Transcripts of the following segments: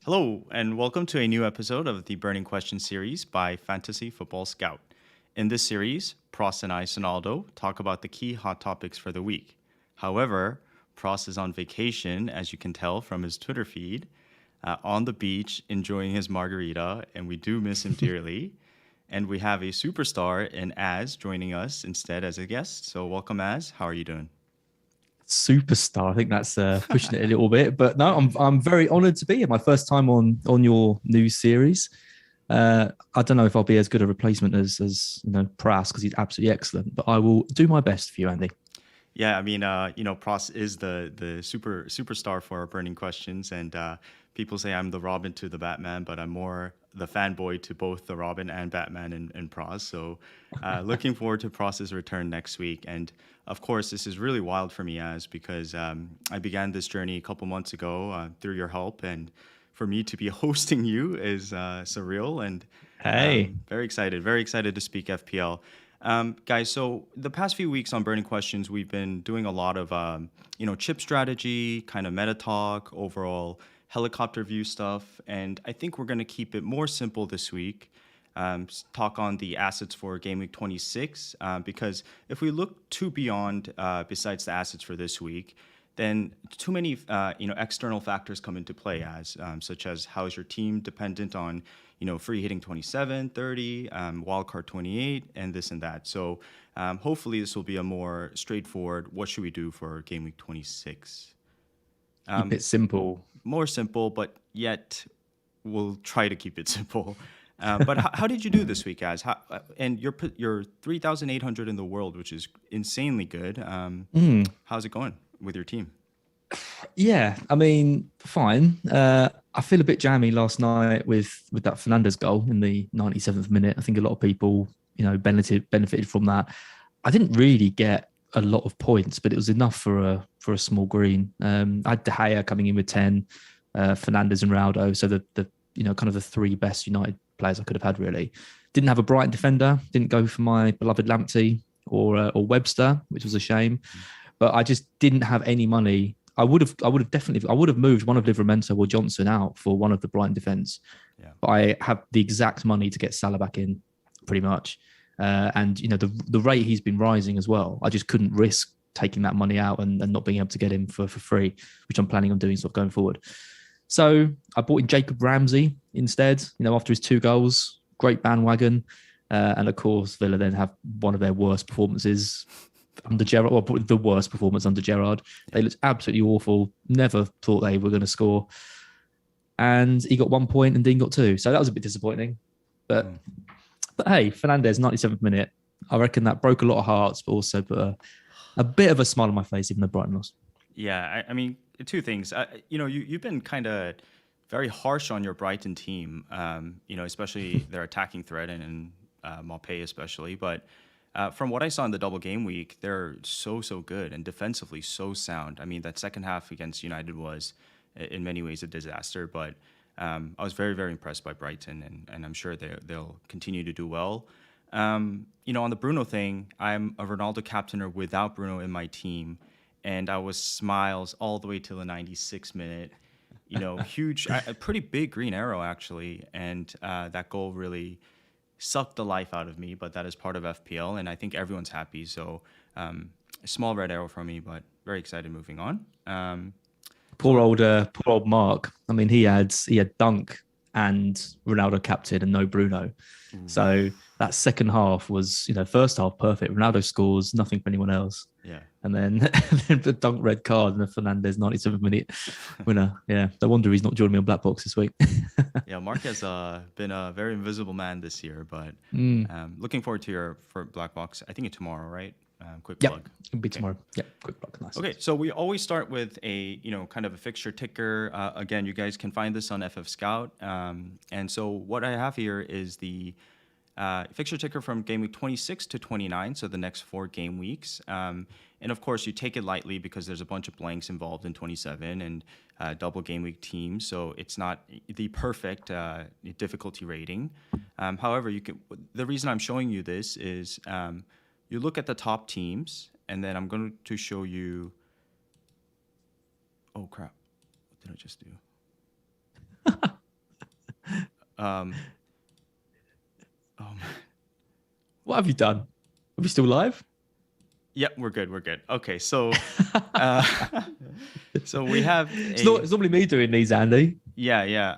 Hello, and welcome to a new episode of the Burning Question series by Fantasy Football Scout. In this series, Pras and Sonaldo talk about the key hot topics for the week. However, Pras is on vacation, as you can tell from his Twitter feed, on the beach enjoying his margarita, and we do miss him dearly. And we have a superstar in Az joining us instead as a guest. So, welcome, Az. How are you doing? Superstar. I think that's pushing it a little bit, but no, I'm very honoured to be here. My first time on your new series. I don't know if I'll be as good a replacement as Pras because he's absolutely excellent, but I will do my best for you, Andy. Yeah, I mean, Pras is the superstar for our burning questions, and people say I'm the Robin to the Batman, but I'm more the fanboy to both the Robin and Batman and Pras. So, looking forward to Pras's return next week. And of course, this is really wild for me as because I began this journey a couple months ago through your help, and for me to be hosting you is surreal and Hey, very excited to speak FPL. Guys, so the past few weeks on Burning Questions, we've been doing a lot of, chip strategy, kind of meta talk, overall helicopter view stuff. And I think we're going to keep it more simple this week. Talk on the assets for Gameweek 26, because if we look too beyond, besides the assets for this week, then too many external factors come into play as such as how is your team dependent on free hitting 27, 30, wildcard 28, and this and that. So hopefully this will be a more straightforward what should we do for game week 26. keep it simple. More simple, but yet we'll try to keep it simple. But how did you do this week, guys? And you're 3,800 in the world, which is insanely good. How's it going with your team? Yeah, I mean, fine. I feel a bit jammy last night with that Fernandez goal in the 97th minute. I think a lot of people, benefited from that. I didn't really get a lot of points, but it was enough for a small green. I had De Gea coming in with 10, Fernandez and Ronaldo, so the kind of the three best United players I could have had really. Didn't have a Brighton defender. Didn't go for my beloved Lamptey or Webster, which was a shame. But I just didn't have any money. I would have moved one of Livramento or Johnson out for one of the Brighton defence. Yeah. But I have the exact money to get Salah back in, pretty much. And the rate he's been rising as well. I just couldn't risk taking that money out and not being able to get him for free, which I'm planning on doing sort of going forward. So I bought in Jacob Ramsey instead. After his 2 goals, great bandwagon. And of course, Villa then have one of their worst performances under Gerrard, or the worst performance under Gerrard. They looked absolutely awful. Never thought they were going to score. And he got 1 point and Dean got 2. So that was a bit disappointing. But hey, Fernandez, 97th minute. I reckon that broke a lot of hearts, but also put a bit of a smile on my face, even though Brighton lost. Yeah, I mean, two things. You've been kind of very harsh on your Brighton team, especially their attacking threat and Maupay especially. But from what I saw in the double game week, they're so good and defensively so sound. I mean, that second half against United was in many ways a disaster, but I was very impressed by Brighton, and I'm sure they'll continue to do well. On the Bruno thing, I'm a Ronaldo captainer without Bruno in my team, and I was smiles all the way till the 96th minute. Huge, a pretty big green arrow actually, and that goal really sucked the life out of me. But that is part of FPL, and I think everyone's happy. So a small red arrow from me, but very excited moving on. Poor old Mark. I mean, he had Dunk and Ronaldo captain and no Bruno. So that second half was, first half perfect. Ronaldo scores, nothing for anyone else. Yeah. And then, the Dunk red card and the Fernandez 97th minute winner. Yeah, no wonder he's not joining me on Black Box this week. Yeah, Mark has been a very invisible man this year, but looking forward to your for Black Box. I think it's tomorrow, right? Quick plug. It'll be tomorrow. Yeah, quick plug. Nice. Okay, so we always start with a kind of a fixture ticker. Again, you guys can find this on FF Scout. And so what I have here is the fixture ticker from game week 26 to 29, so the next 4 game weeks. And of course, you take it lightly because there's a bunch of blanks involved in 27 and double game week teams, so it's not the perfect difficulty rating. However, the reason I'm showing you this is you look at the top teams, and then I'm going to show you. Oh crap! What did I just do? Oh, What have you done? Are we still live? yeah, we're good. We're good. Okay, so uh, so we have It's normally me doing these, Andy. yeah.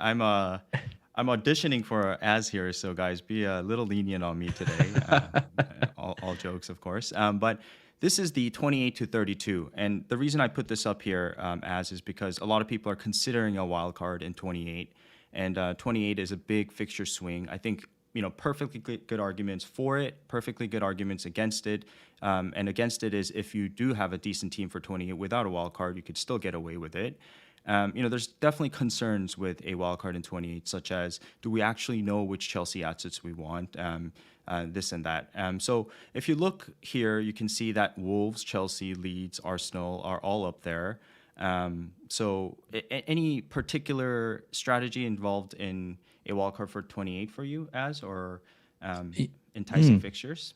I'm auditioning for Az here, so guys, be a little lenient on me today. All jokes, of course. But this is the 28 to 32, and the reason I put this up here, Az, is because a lot of people are considering a wild card in 28, and 28 is a big fixture swing. I think perfectly good arguments for it, perfectly good arguments against it. And against it is if you do have a decent team for 28 without a wild card, you could still get away with it. There's definitely concerns with a wild card in 28, such as do we actually know which Chelsea assets we want, this and that. So if you look here, you can see that Wolves, Chelsea, Leeds, Arsenal are all up there. So any particular strategy involved in a wild card for 28 for you, Az, or enticing fixtures?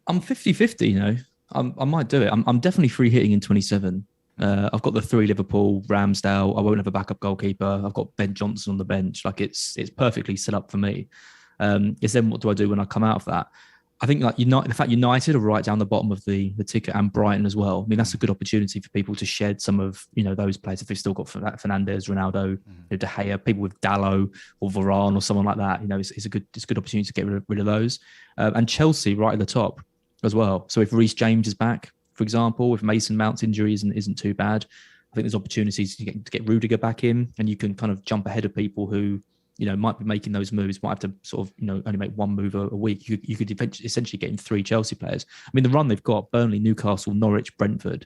I'm 50-50, I might do it. I'm definitely free hitting in 27. I've got the 3 Liverpool, Ramsdale. I won't have a backup goalkeeper. I've got Ben Johnson on the bench. Like it's perfectly set up for me. It's then what do I do when I come out of that? I think like United are right down the bottom of the ticket, and Brighton as well. I mean, that's a good opportunity for people to shed some of those players if they've still got Fernandes, Ronaldo, De Gea, people with Dallo or Varane or someone like that. It's a good opportunity to get rid of those. And Chelsea right at the top as well. So if Reece James is back, for example, if Mason Mount's injury isn't too bad, I think there's opportunities to get Rudiger back in, and you can kind of jump ahead of people who might be making those moves, might have to sort of, only make one move a week. You could essentially get in 3 Chelsea players. I mean, the run they've got, Burnley, Newcastle, Norwich, Brentford,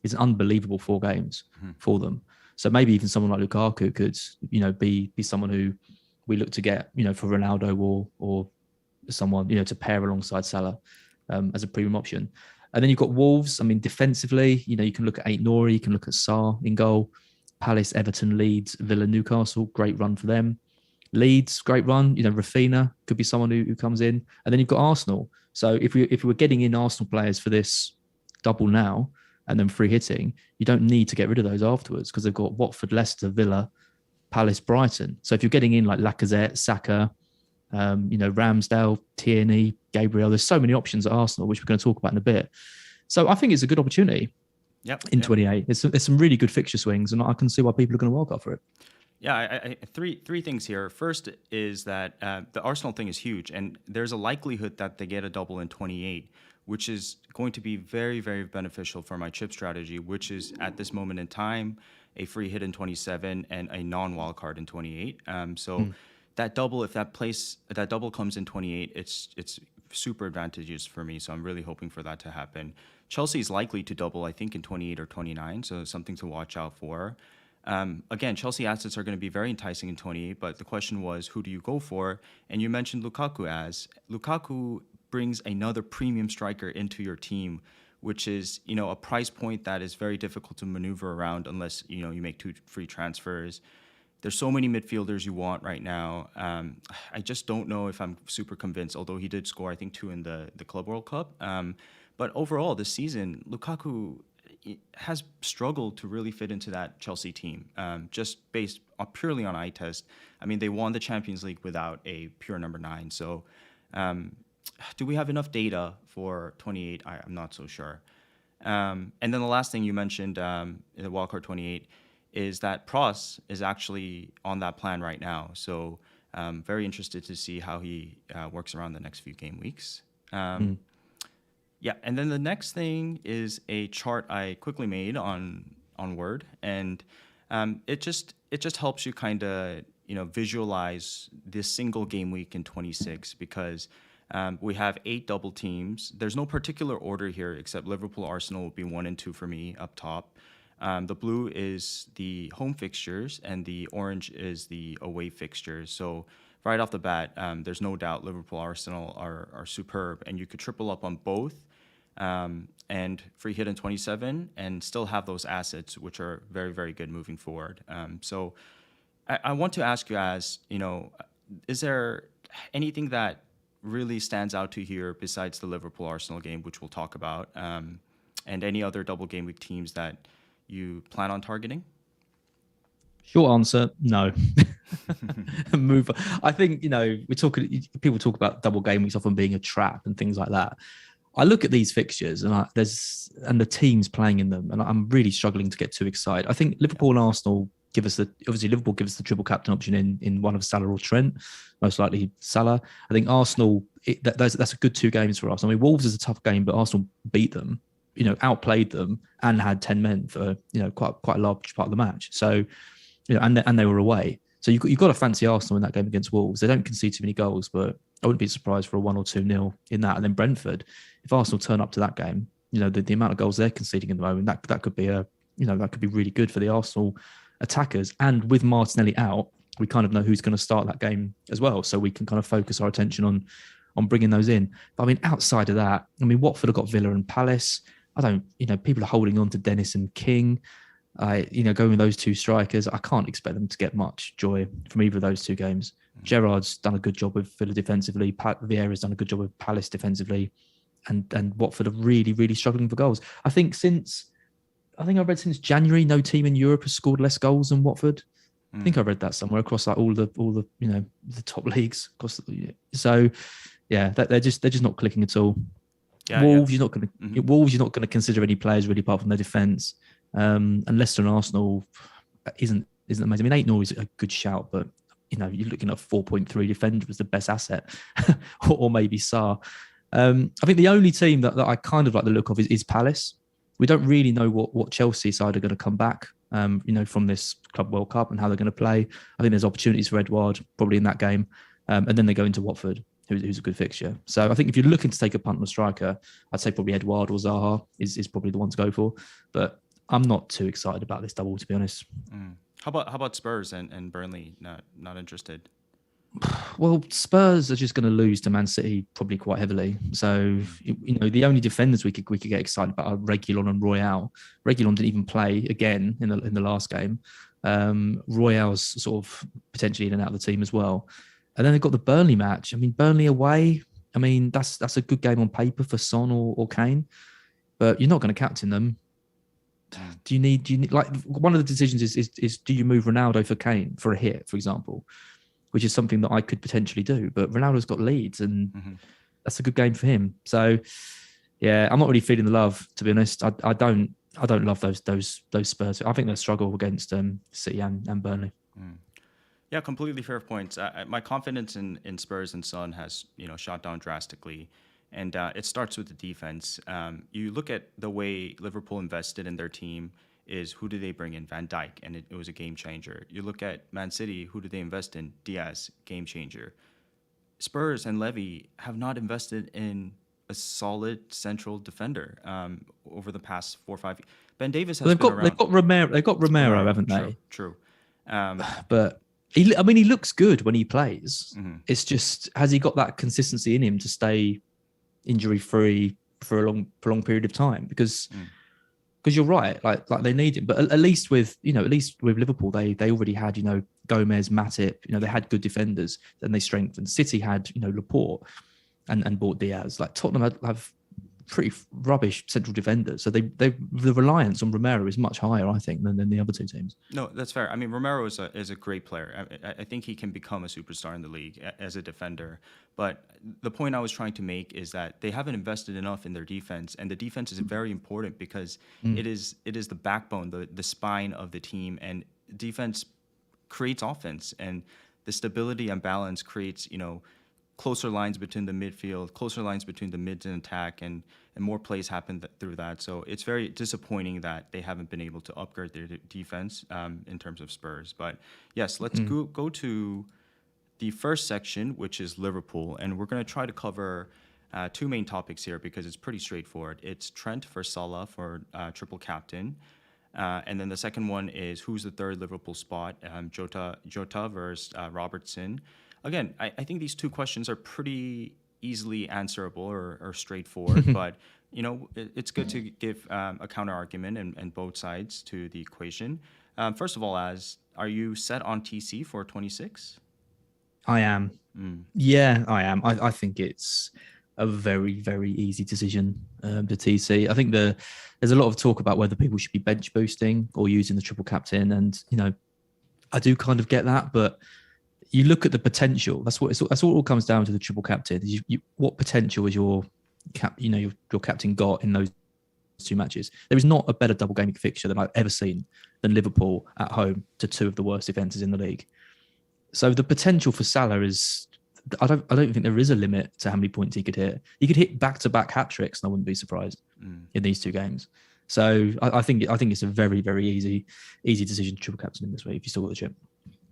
is an unbelievable 4 games for them. So maybe even someone like Lukaku could, be someone who we look to get, for Ronaldo or someone, to pair alongside Salah as a premium option. And then you've got Wolves. I mean, defensively, you can look at Aït-Nouri, you can look at Sarr in goal. Palace, Everton, Leeds, Villa, Newcastle, great run for them. Leeds, great run. Rafinha could be someone who comes in. And then you've got Arsenal. So if we were getting in Arsenal players for this double now and then free hitting, you don't need to get rid of those afterwards because they've got Watford, Leicester, Villa, Palace, Brighton. So if you're getting in like Lacazette, Saka, Ramsdale, Tierney, Gabriel, there's so many options at Arsenal, which we're going to talk about in a bit. So I think it's a good opportunity. In 28, there's some really good fixture swings, and I can see why people are going to wild card for it. Yeah, three things here. First is that the Arsenal thing is huge, and there's a likelihood that they get a double in 28, which is going to be very, very beneficial for my chip strategy, which is at this moment in time a free hit in 27 and a non-wild card in 28. That double, if that double comes in 28, it's super advantageous for me. So I'm really hoping for that to happen. Chelsea is likely to double, I think, in 28 or 29, so something to watch out for. Again, Chelsea assets are going to be very enticing in 28, but the question was, who do you go for? And you mentioned Lukaku. As Lukaku brings another premium striker into your team, which is, a price point that is very difficult to maneuver around unless, you make 2 free transfers. There's so many midfielders you want right now. I just don't know if I'm super convinced, although he did score, I think, 2 in the Club World Cup. But overall, this season, Lukaku has struggled to really fit into that Chelsea team, just based purely on eye test. I mean, they won the Champions League without a pure number 9. So do we have enough data for 28? I'm not so sure. And then the last thing you mentioned in the wildcard 28 is that Pras is actually on that plan right now. So very interested to see how he works around the next few game weeks. Yeah, and then the next thing is a chart I quickly made on Word, and it just helps you kind of visualize this single game week in 26 because we have 8 double teams. There's no particular order here except Liverpool, Arsenal will be 1 and 2 for me up top. The blue is the home fixtures, and the orange is the away fixtures. So right off the bat, there's no doubt Liverpool, Arsenal are superb, and you could triple up on both. And free hit in 27 and still have those assets, which are very, very good moving forward. So I want to ask you is there anything that really stands out to you here besides the Liverpool Arsenal game, which we'll talk about, and any other double game week teams that you plan on targeting? Short answer, no. and move on. I think, people talk about double game weeks often being a trap and things like that. I look at these fixtures and the teams playing in them, and I'm really struggling to get too excited. I think Liverpool and Arsenal Liverpool gives the triple captain option in one of Salah or Trent, most likely Salah. I think Arsenal, that's a good 2 games for us. I mean, Wolves is a tough game, but Arsenal beat them, outplayed them and had 10 men for, quite a large part of the match. So, and they were away. So you've got to fancy Arsenal in that game against Wolves. They don't concede too many goals, but I wouldn't be surprised for a 1 or 2-0 in that. And then Brentford, if Arsenal turn up to that game, the amount of goals they're conceding at the moment, that could be that could be really good for the Arsenal attackers. And with Martinelli out, we kind of know who's going to start that game as well. So we can kind of focus our attention on bringing those in. But I mean, outside of that, Watford have got Villa and Palace. People are holding on to Dennis and King. Going with those 2 strikers, I can't expect them to get much joy from either of those 2 games. Gerrard's done a good job with Villa defensively. Vieira's done a good job with Palace defensively. And Watford are really, really struggling for goals. I think I read since January, no team in Europe has scored less goals than Watford. I think I read that somewhere across all the the top leagues. So yeah, they're just not clicking at all. Yeah, Wolves, you're not going to consider any players really apart from their defence. And Leicester and Arsenal isn't amazing. 8-0 is a good shout, but you're looking at 4.3 defender as the best asset, or maybe Sarr. I think the only team that I kind of like the look of is Palace. We don't really know what Chelsea side are going to come back, from this Club World Cup and how they're going to play. I think there's opportunities for Edouard probably in that game, and then they go into Watford, who's a good fixture. So I think if you're looking to take a punt on a striker, I'd say probably Edouard or Zaha is probably the one to go for. But I'm not too excited about this double, to be honest. How about Spurs and Burnley? Not interested. Well, Spurs are just going to lose to Man City probably quite heavily. So, the only defenders we could get excited about are Reguilon and Royale. Reguilon didn't even play again in the last game. Royale's sort of potentially in and out of the team as well. And then they've got the Burnley match. Burnley away. That's a good game on paper for Son or Kane, but you're not going to captain them. Do you need like one of the decisions is do you move Ronaldo for Kane for a hit, for example? Which is something that I could potentially do. But Ronaldo's got Leeds, and that's a good game for him. So, yeah, I'm not really feeling the love, to be honest. I don't love those Spurs. I think they'll struggle against City and Burnley. Yeah, completely fair points. My confidence in Spurs and Son has shot down drastically, and it starts with the defense. You look at the way Liverpool invested in their team. Is who do they bring in? Van Dijk, and it was a game changer. You look at Man City, who do they invest in? Diaz, game changer. Spurs and Levy have not invested in a solid central defender over the past 4 or 5 years. Ben Davies has been around. They've got Romero, haven't they? True. But he looks good when he plays. It's just, has he got that consistency in him to stay injury free for a long period of time? Because you're right, like they need him, but at least with Liverpool, they already had Gomez, Matip, they had good defenders, then they strengthened. City had Laporte and bought Diaz. Like Tottenham have pretty rubbish central defenders, so the reliance on Romero is much higher, I think, than the other 2 teams. No, that's fair. Romero is a great player. I think he can become a superstar in the league as a defender. But the point I was trying to make is that they haven't invested enough in their defense, and the defense is very important because it is the backbone, the spine of the team, and defense creates offense, and the stability and balance creates closer lines between the midfield, closer lines between the mids and attack, and more plays happen through that. So it's very disappointing that they haven't been able to upgrade their defense in terms of Spurs. But yes, let's go to the first section, which is Liverpool, and we're going to try to cover 2 main topics here because it's pretty straightforward. It's Trent for Salah for triple captain. And then the second one is who's the third Liverpool spot, Jota versus Robertson. Again, I think these 2 questions are pretty easily answerable or straightforward, but it's good to give a counter argument and both sides to the equation. First of all, are you set on TC for 26? I am. Yeah, I am. I think it's a very, very easy decision to TC. I think there's a lot of talk about whether people should be bench boosting or using the triple captain, and I do kind of get that, but you look at the potential. That's what it all comes down to. The triple captain. What potential is your captain got in those two matches? There is not a better double game fixture than I've ever seen than Liverpool at home to two of the worst defences in the league. So the potential for Salah is. I don't think there is a limit to how many points he could hit. He could hit back-to-back hat tricks, and I wouldn't be surprised in these two games. So I think it's a very, very easy decision to triple captain in this way if you still got the chip.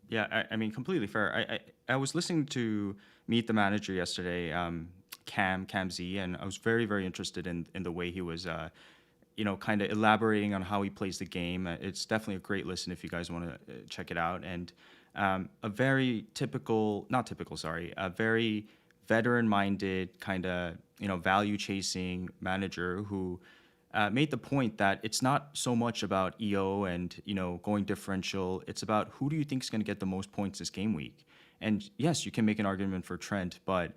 Yeah, I mean, completely fair. I was listening to Meet the Manager yesterday, Cam Z, and I was very, very interested in the way he was, kind of elaborating on how he plays the game. It's definitely a great listen if you guys want to check it out. And a very a very veteran-minded kind of, value-chasing manager who made the point that it's not so much about EO and, going differential. It's about who do you think is going to get the most points this game week. And yes, you can make an argument for Trent, but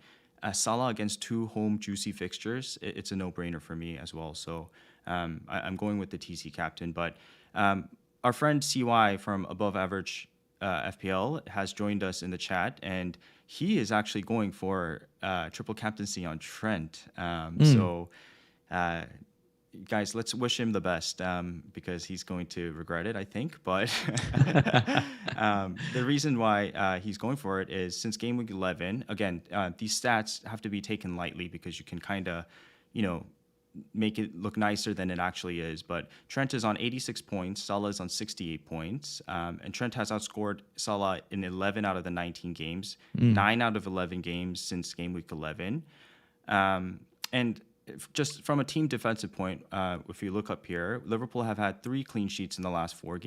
Salah against two home juicy fixtures, it's a no-brainer for me as well. So I'm going with the TC captain. But our friend CY from Above Average FPL has joined us in the chat, and he is actually going for triple captaincy on Trent. So guys, let's wish him the best because he's going to regret it, I think. But the reason why he's going for it is since game week 11, again, these stats have to be taken lightly because you can kind of, make it look nicer than it actually is. But Trent is on 86 points, Salah is on 68 points, and Trent has outscored Salah in 11 out of the 19 games, 9 out of 11 games since game week 11. And just from a team defensive point, if you look up here, Liverpool have had 3 clean sheets in the last 4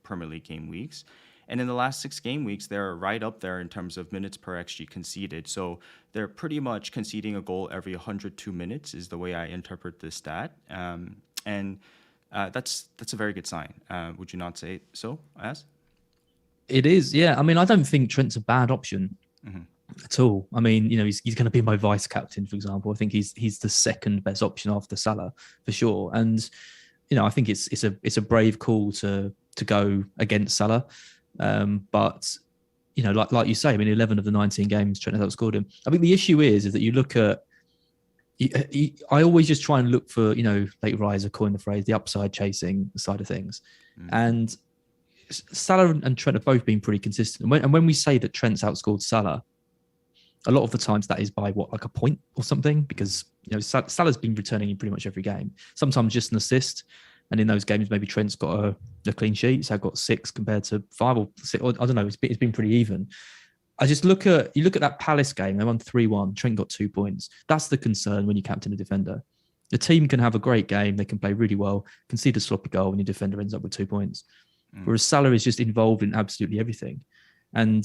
Premier League game weeks. And in the last 6 game weeks, they're right up there in terms of minutes per XG conceded. So they're pretty much conceding a goal every 102 minutes is the way I interpret this stat. And that's a very good sign. Would you not say so, Az? It is, yeah. I mean, I don't think Trent's a bad option at all. I mean, he's going to be my vice captain, for example. I think he's the second best option after Salah for sure. And I think it's a brave call to go against Salah. But like you say, I mean, 11 of the 19 games Trent has outscored him. I think the issue is that you look at. I always just try and look for, late riser, coin the phrase, the upside chasing side of things, and Salah and Trent have both been pretty consistent. And when we say that Trent's outscored Salah, a lot of the times that is by like a point or something, because Salah's been returning in pretty much every game. Sometimes just an assist. And in those games, maybe Trent's got a clean sheet. So I've got 6 compared to 5 or 6. Or, I don't know. It's been pretty even. I just look at that Palace game. They won 3-1. Trent got 2 points. That's the concern when you captain a defender. The team can have a great game. They can play really well, concede a sloppy goal, and your defender ends up with 2 points. Whereas Salah is just involved in absolutely everything. And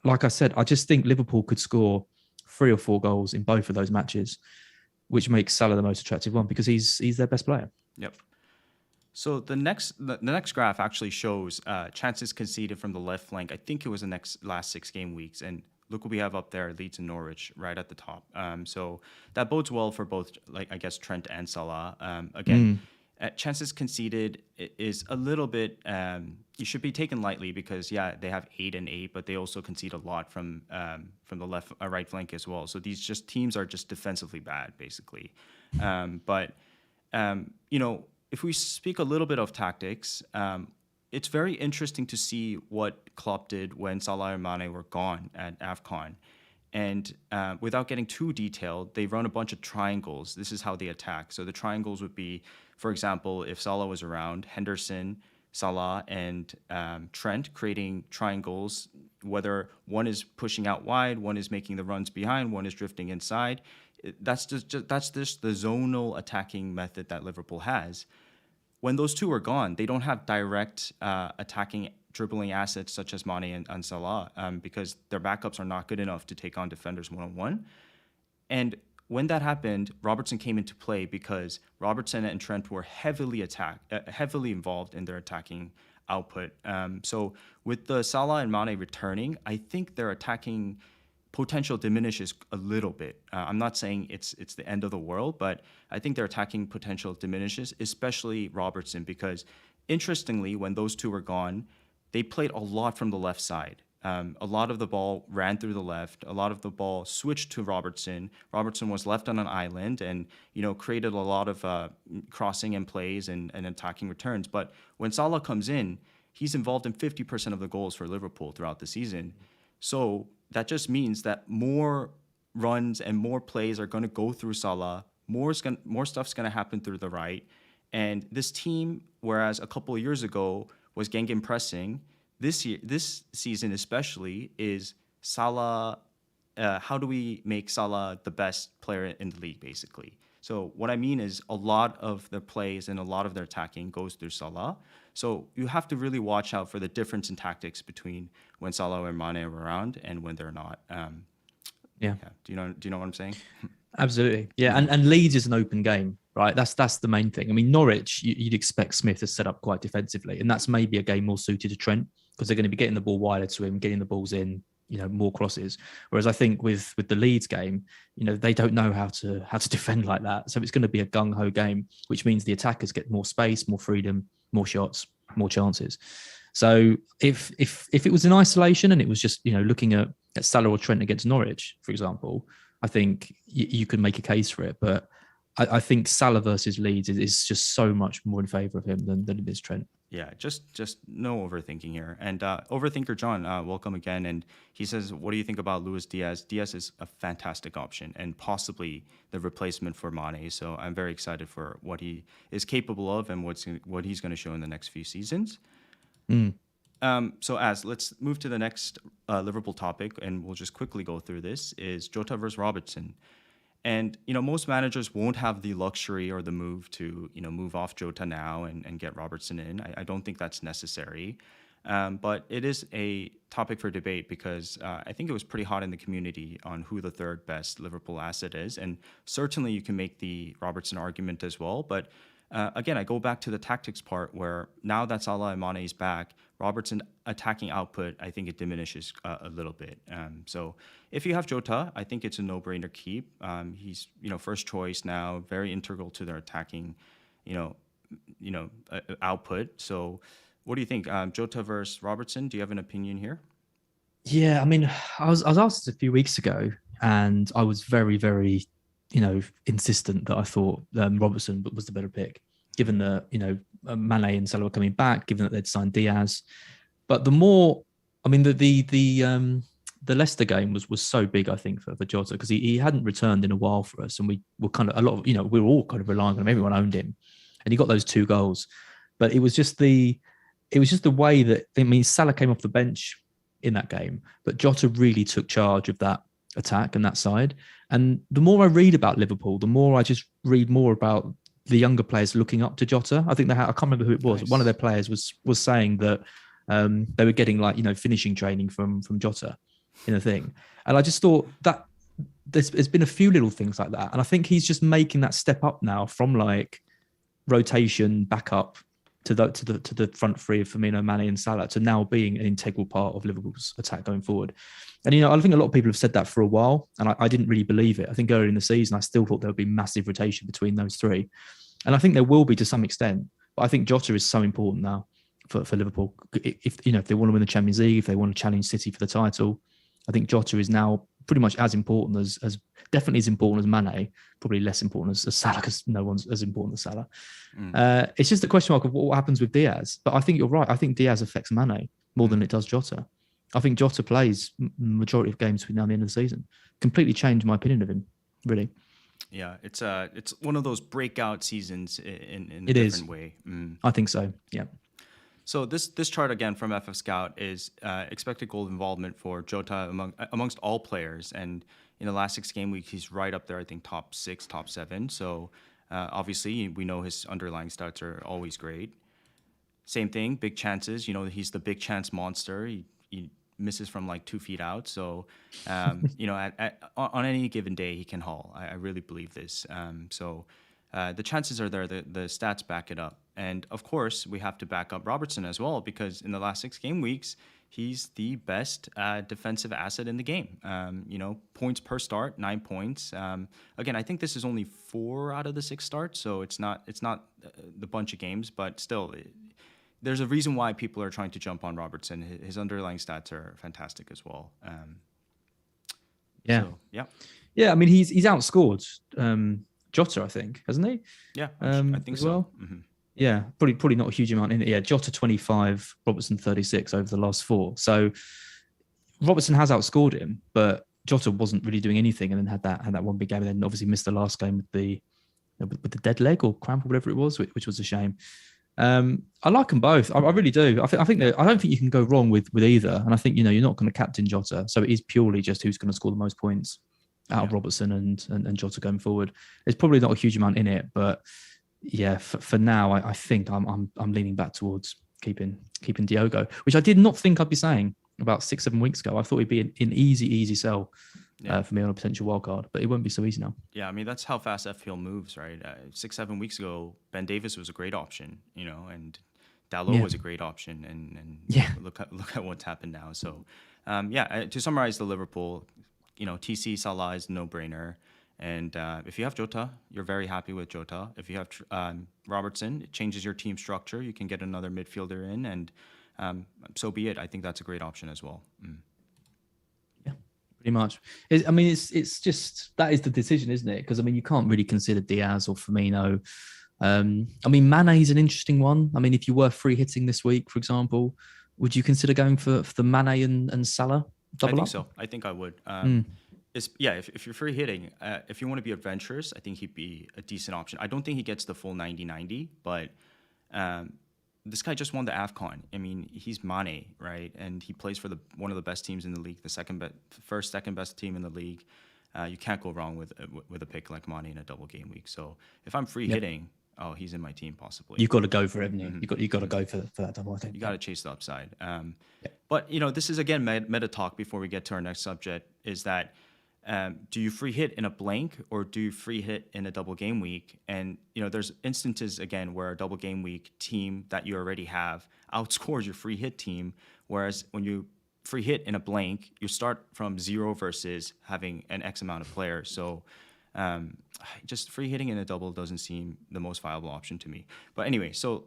like I said, I just think Liverpool could score 3 or 4 goals in both of those matches, which makes Salah the most attractive one because he's their best player. Yep. So the next graph actually shows chances conceded from the left flank. I think it was the last 6 game weeks, and look what we have up there: Leeds and Norwich right at the top. So that bodes well for both, Trent and Salah. Chances conceded is a little bit. You should be taken lightly because they have 8 and 8, but they also concede a lot from the right flank as well. So these teams are just defensively bad, basically. If we speak a little bit of tactics, it's very interesting to see what Klopp did when Salah and Mane were gone at AFCON. And without getting too detailed, they run a bunch of triangles. This is how they attack. So the triangles would be, for example, if Salah was around, Henderson, Salah, and Trent creating triangles, whether one is pushing out wide, one is making the runs behind, one is drifting inside. That's just the zonal attacking method that Liverpool has. When those two are gone, they don't have direct attacking dribbling assets such as Mane and Salah because their backups are not good enough to take on defenders one-on-one. And when that happened, Robertson came into play because Robertson and Trent were heavily involved in their attacking output. So with the Salah and Mane returning, I think their attacking potential diminishes a little bit. I'm not saying it's the end of the world, but I think their attacking potential diminishes, especially Robertson, because interestingly, when those two were gone, they played a lot from the left side. A lot of the ball ran through the left. A lot of the ball switched to Robertson. Robertson was left on an island and, created a lot of crossing and plays and attacking returns. But when Salah comes in, he's involved in 50% of the goals for Liverpool throughout the season. So that just means that more runs and more plays are going to go through Salah. More stuff's going to happen through the right. And this team, whereas a couple of years ago was gang pressing, this season especially is Salah. How do we make Salah the best player in the league, basically? So what I mean is a lot of their plays and a lot of their attacking goes through Salah. So you have to really watch out for the difference in tactics between when Salah or Mane are around and when they're not. Yeah. Do you know what I'm saying? Absolutely. Yeah. And Leeds is an open game, right? That's the main thing. I mean, Norwich, you'd expect Smith to set up quite defensively, and that's maybe a game more suited to Trent because they're going to be getting the ball wider to him, getting the balls in, more crosses. Whereas I think with the Leeds game, they don't know how to defend like that. So it's going to be a gung ho game, which means the attackers get more space, more freedom, more shots, more chances. So if it was in isolation and it was just looking at Salah or Trent against Norwich, for example, I think you could make a case for it. But I think Salah versus Leeds is just so much more in favour of him than it is Trent. Yeah, just no overthinking here. And Overthinker John, welcome again. And he says, what do you think about Luis Diaz? Diaz is a fantastic option and possibly the replacement for Mane. So I'm very excited for what he is capable of and what he's going to show in the next few seasons. So let's move to the next Liverpool topic, and we'll just quickly go through this, is Jota versus Robertson. And, most managers won't have the luxury or the move to, move off Jota now and get Robertson in. I don't think that's necessary. But it is a topic for debate because I think it was pretty hot in the community on who the third best Liverpool asset is. And certainly you can make the Robertson argument as well. But again, I go back to the tactics part where now that Salah and Mane is back, Robertson attacking output, I think it diminishes a little bit. So if you have Jota, I think it's a no-brainer keep. He's first choice now, very integral to their attacking, output. So what do you think, Jota versus Robertson? Do you have an opinion here? Yeah, I mean, I was asked a few weeks ago, and I was very, very insistent that I thought Robertson was the better pick, given that Mane and Salah were coming back, given that they'd signed Diaz. But the more, I mean, the Leicester game was so big, I think, for Jota because he hadn't returned in a while for us, and we were kind of we were all kind of relying on him. Everyone owned him, and he got those 2 goals. But it was just the way that Salah came off the bench in that game, but Jota really took charge of that attack and that side. And the more I read about Liverpool, the more I just read more about the younger players looking up to Jota. I think I can't remember who it was. Nice. One of their players was saying that they were getting finishing training from Jota in a thing. And I just thought that there's been a few little things like that. And I think he's just making that step up now from rotation back up to the front three of Firmino, Mane and Salah to now being an integral part of Liverpool's attack going forward. And, I think a lot of people have said that for a while, and I didn't really believe it. I think earlier in the season, I still thought there would be massive rotation between those three. And I think there will be to some extent. But I think Jota is so important now for Liverpool. If they want to win the Champions League, if they want to challenge City for the title, I think Jota is now pretty much as important as definitely as important as Mane, probably less important as Salah because no one's as important as Salah. It's just a question mark of what happens with Diaz. But I think you're right. I think Diaz affects Mane more than it does Jota. I think Jota plays majority of games between now and the end of the season. Completely changed my opinion of him, really. Yeah, it's one of those breakout seasons in a different way. I think so, yeah. So this chart again from FF Scout is expected goal involvement for Jota amongst all players, and in the last 6 game weeks he's right up there. I think top 6, top 7. So obviously we know his underlying stats are always great. Same thing, big chances. He's the big chance monster. He misses from 2 feet out. So on any given day he can haul. I really believe this. So the chances are there. The stats back it up. And of course, we have to back up Robertson as well because in the last 6 game weeks, he's the best defensive asset in the game. Points per start, 9 points. Again, I think this is only 4 out of the 6 starts, so it's not the bunch of games, but still, there's a reason why people are trying to jump on Robertson. His underlying stats are fantastic as well. Yeah. So yeah, Yeah, I mean, he's outscored Jota, I think, hasn't he? yeah, I think As so. well. Yeah, probably not a huge amount in it. Yeah, Jota 25, Robertson 36 over the last 4. So Robertson has outscored him, but Jota wasn't really doing anything, and then had that one big game, and then obviously missed the last game with the dead leg or cramp or whatever it was, which was a shame. I like them both. I really do. I think that I don't think you can go wrong with either. And I think you're not going to captain Jota, so it is purely just who's going to score the most points out of Robertson and Jota going forward. There's probably not a huge amount in it, but yeah, for now, I think I'm leaning back towards keeping Diogo, which I did not think I'd be saying about 6-7 weeks ago. I thought he'd be an easy sell. For me on a potential wild card, but it won't be so easy now. Yeah, I mean that's how fast FPL moves, right? 6-7 weeks ago, Ben Davis was a great option, and Dalot was a great option, and look at what's happened now. So, to summarize the Liverpool, TC Salah is a no-brainer, and if you have Jota, you're very happy with Jota. If you have Robertson, it changes your team structure. You can get another midfielder in, and so be it. I think that's a great option as well. Pretty much. It's just that is the decision, isn't it? Because you can't really consider Diaz or Firmino. Mane is an interesting one. If you were free hitting this week, for example, would you consider going for the Mane and Salah double I think up? so. I think I would. If you're free hitting, if you want to be adventurous, I think he'd be a decent option. I don't think he gets the full 90-90, but this guy just won the AFCON. He's Mane, right? And he plays for one of the best teams in the league, the second best team in the league. You can't go wrong with a pick like Mane in a double game week. So if I'm free hitting, he's in my team possibly. You've got to go for it, haven't you? You've got to go for that double, I think. You got to chase the upside. But, this is, again, meta talk before we get to our next subject, is that do you free hit in a blank or do you free hit in a double game week? And, there's instances, again, where a double game week team that you already have outscores your free hit team, whereas when you free hit in a blank, you start from 0 versus having an X amount of players. So just free hitting in a double doesn't seem the most viable option to me. But anyway, so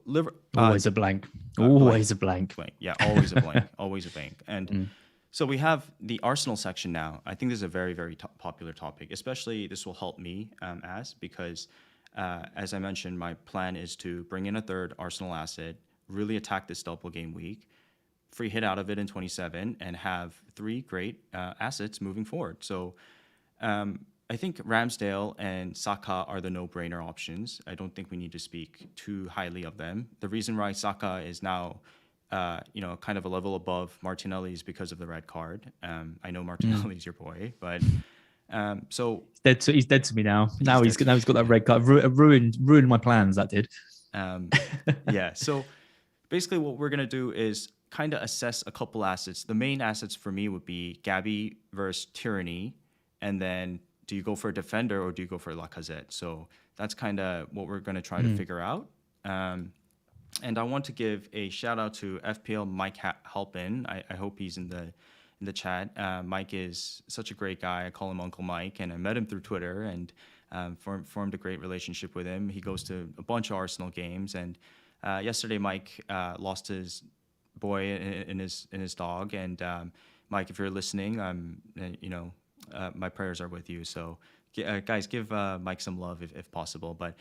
always a blank. Always a blank. Yeah, always a blank. Always a blank. And so we have the Arsenal section now. I think this is a very, very popular topic, especially this will help me because as I mentioned, my plan is to bring in a third Arsenal asset, really attack this double game week, free hit out of it in 27, and have 3 great assets moving forward. So I think Ramsdale and Saka are the no-brainer options. I don't think we need to speak too highly of them. The reason why Saka is now kind of a level above Martinelli is because of the red card. I know Martinelli's your boy, but so he's dead to me now. Now he's got that red card. Ruined my plans. That did. So basically, what we're gonna do is kind of assess a couple assets. The main assets for me would be Gabby versus Tyranny, and then do you go for a defender or do you go for Lacazette? So that's kind of what we're gonna try to figure out. And I want to give a shout out to FPL Mike Halpin. I hope he's in the chat. Mike is such a great guy. I call him Uncle Mike, and I met him through Twitter and formed a great relationship with him. He goes to a bunch of Arsenal games, and yesterday Mike lost his boy and his dog. And Mike, if you're listening, my prayers are with you. So guys, give Mike some love if possible. But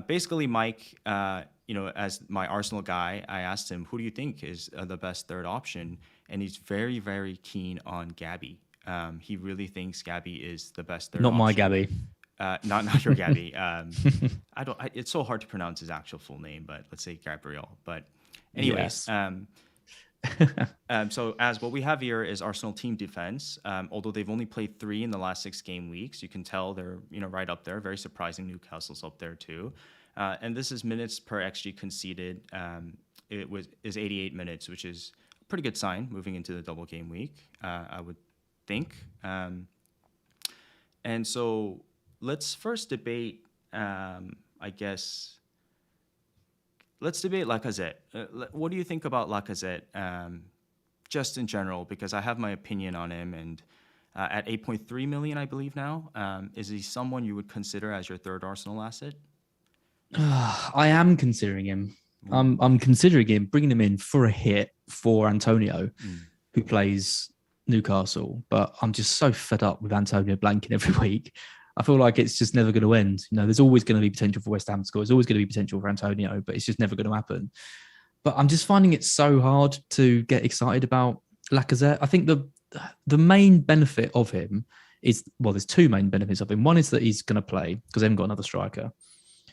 basically Mike, as my Arsenal guy, I asked him, who do you think is the best third option? And he's very, very keen on Gabby. He really thinks Gabby is the best third option. Not my Gabby. Not your Gabby. It's so hard to pronounce his actual full name, but let's say Gabriel. But anyways, so as what we have here is Arsenal team defense. Although they've only played 3 in the last 6 game weeks, you can tell they're right up there. Very surprising. Newcastle's up there too. And this is minutes per XG conceded. Is 88 minutes, which is a pretty good sign moving into the double game week, I would think. And so let's first debate, let's debate Lacazette. What do you think about Lacazette, just in general? Because I have my opinion on him, and at 8.3 million, I believe now, is he someone you would consider as your third Arsenal asset? I am considering him. I'm considering bringing him in for a hit for Antonio, who plays Newcastle. But I'm just so fed up with Antonio blanking every week. I feel like it's just never going to end. There's always going to be potential for West Ham to score. There's always going to be potential for Antonio, but it's just never going to happen. But I'm just finding it so hard to get excited about Lacazette. I think the main benefit of him is, well, there's two main benefits of him. One is that he's going to play because they haven't got another striker.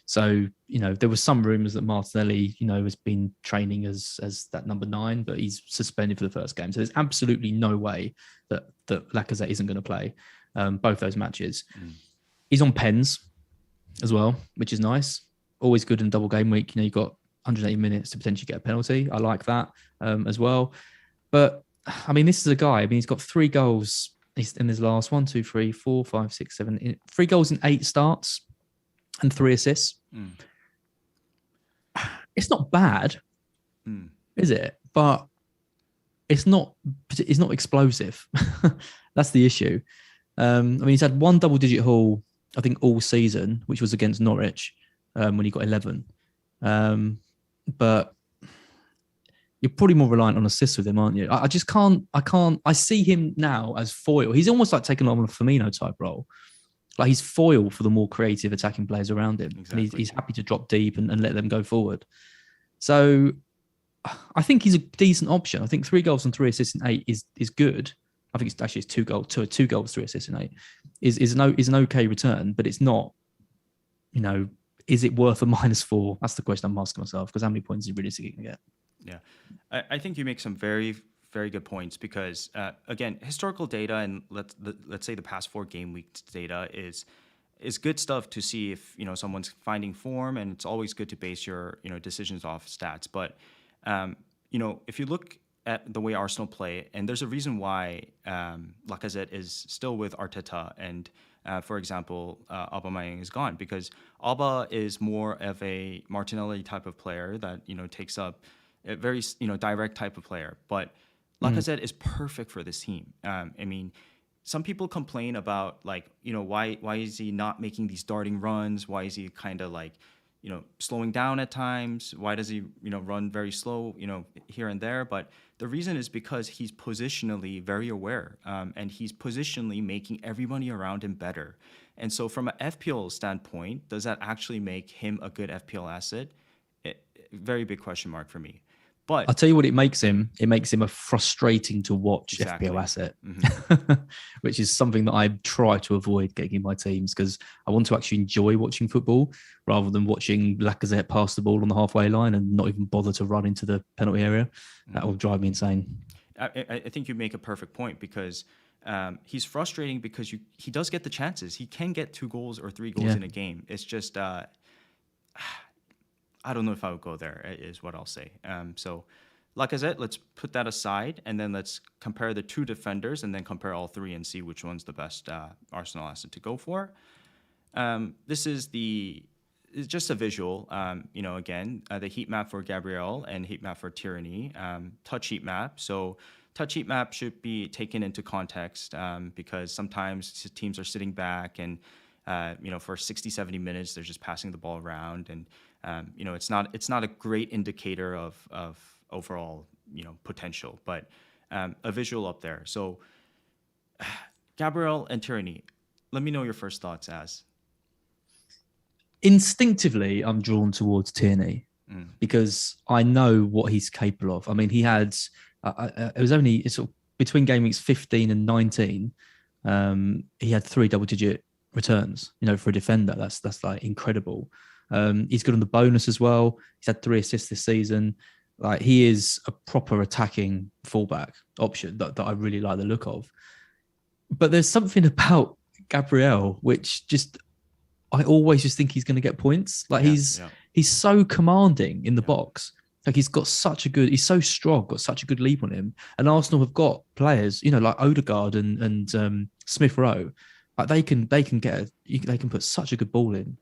So, there was some rumours that Martinelli, has been training as that number 9, but he's suspended for the first game. So there's absolutely no way that Lacazette isn't going to play both those matches. He's on pens as well, which is nice. Always good in double game week. You've got 180 minutes to potentially get a penalty. I like that as well. But, this is a guy. He's got 3 goals in his last 3 goals in 8 starts and 3 assists. It's not bad, is it? But it's not explosive. That's the issue. He's had 1 double-digit haul, I think, all season, which was against Norwich when he got 11. But you're probably more reliant on assists with him, aren't you? I just can't. I see him now as foil. He's almost like taking on a Firmino type role. Like he's foil for the more creative attacking players around him. Exactly. And he's happy to drop deep and let them go forward. So I think he's a decent option. I think 3 goals and 3 assists in 8 is good. I think it's 2 goals, 2 goals, 3 assists in 8 is an okay return, but it's not, is it worth a -4? That's the question I'm asking myself, because how many points is he realistically going to get? Yeah. I think you make some very, very good points because, again, historical data and let's say the past 4 game week data is good stuff to see if, someone's finding form, and it's always good to base your, decisions off stats. But, if you look at the way Arsenal play, and there's a reason why Lacazette is still with Arteta and, for example, Aubameyang is gone, because Alba is more of a Martinelli type of player that, takes up a very, direct type of player. But Lacazette is perfect for this team. Some people complain about why is he not making these darting runs? Why is he kind of slowing down at times? Why does he run very slow here and there? But the reason is because he's positionally very aware, and he's positionally making everybody around him better. And so from an FPL standpoint, does that actually make him a good FPL asset? Very big question mark for me. But I'll tell you what it makes him. It makes him a frustrating to watch FPL asset, which is something that I try to avoid getting in my teams, because I want to actually enjoy watching football rather than watching Lacazette pass the ball on the halfway line and not even bother to run into the penalty area. That will drive me insane. I think you make a perfect point, because he's frustrating because he does get the chances. He can get 2 goals or 3 goals in a game. It's just... I don't know if I would go there, is what I'll say. So, Lacazette, let's put that aside, and then let's compare the 2 defenders, and then compare all 3 and see which one's the best Arsenal asset to go for. This is it's just a visual. Again, the heat map for Gabriel and heat map for Tierney. Touch heat map. So, touch heat map should be taken into context because sometimes teams are sitting back and, for 60, 70 minutes, they're just passing the ball around, and it's not a great indicator of overall, potential, but a visual up there. So Gabriel and Tierney, let me know your first thoughts. As instinctively, I'm drawn towards Tierney because I know what he's capable of. He had it was only sort of between game weeks 15 and 19. He had 3 double-digit returns. For a defender, that's like incredible. He's good on the bonus as well. He's had 3 assists this season. He is a proper attacking fullback option that I really like the look of. But there's something about Gabriel which I always just think he's going to get points. He's so commanding in the box. He's so strong, got such a good leap on him. And Arsenal have got players, like Odegaard and Smith Rowe. They can put such a good ball in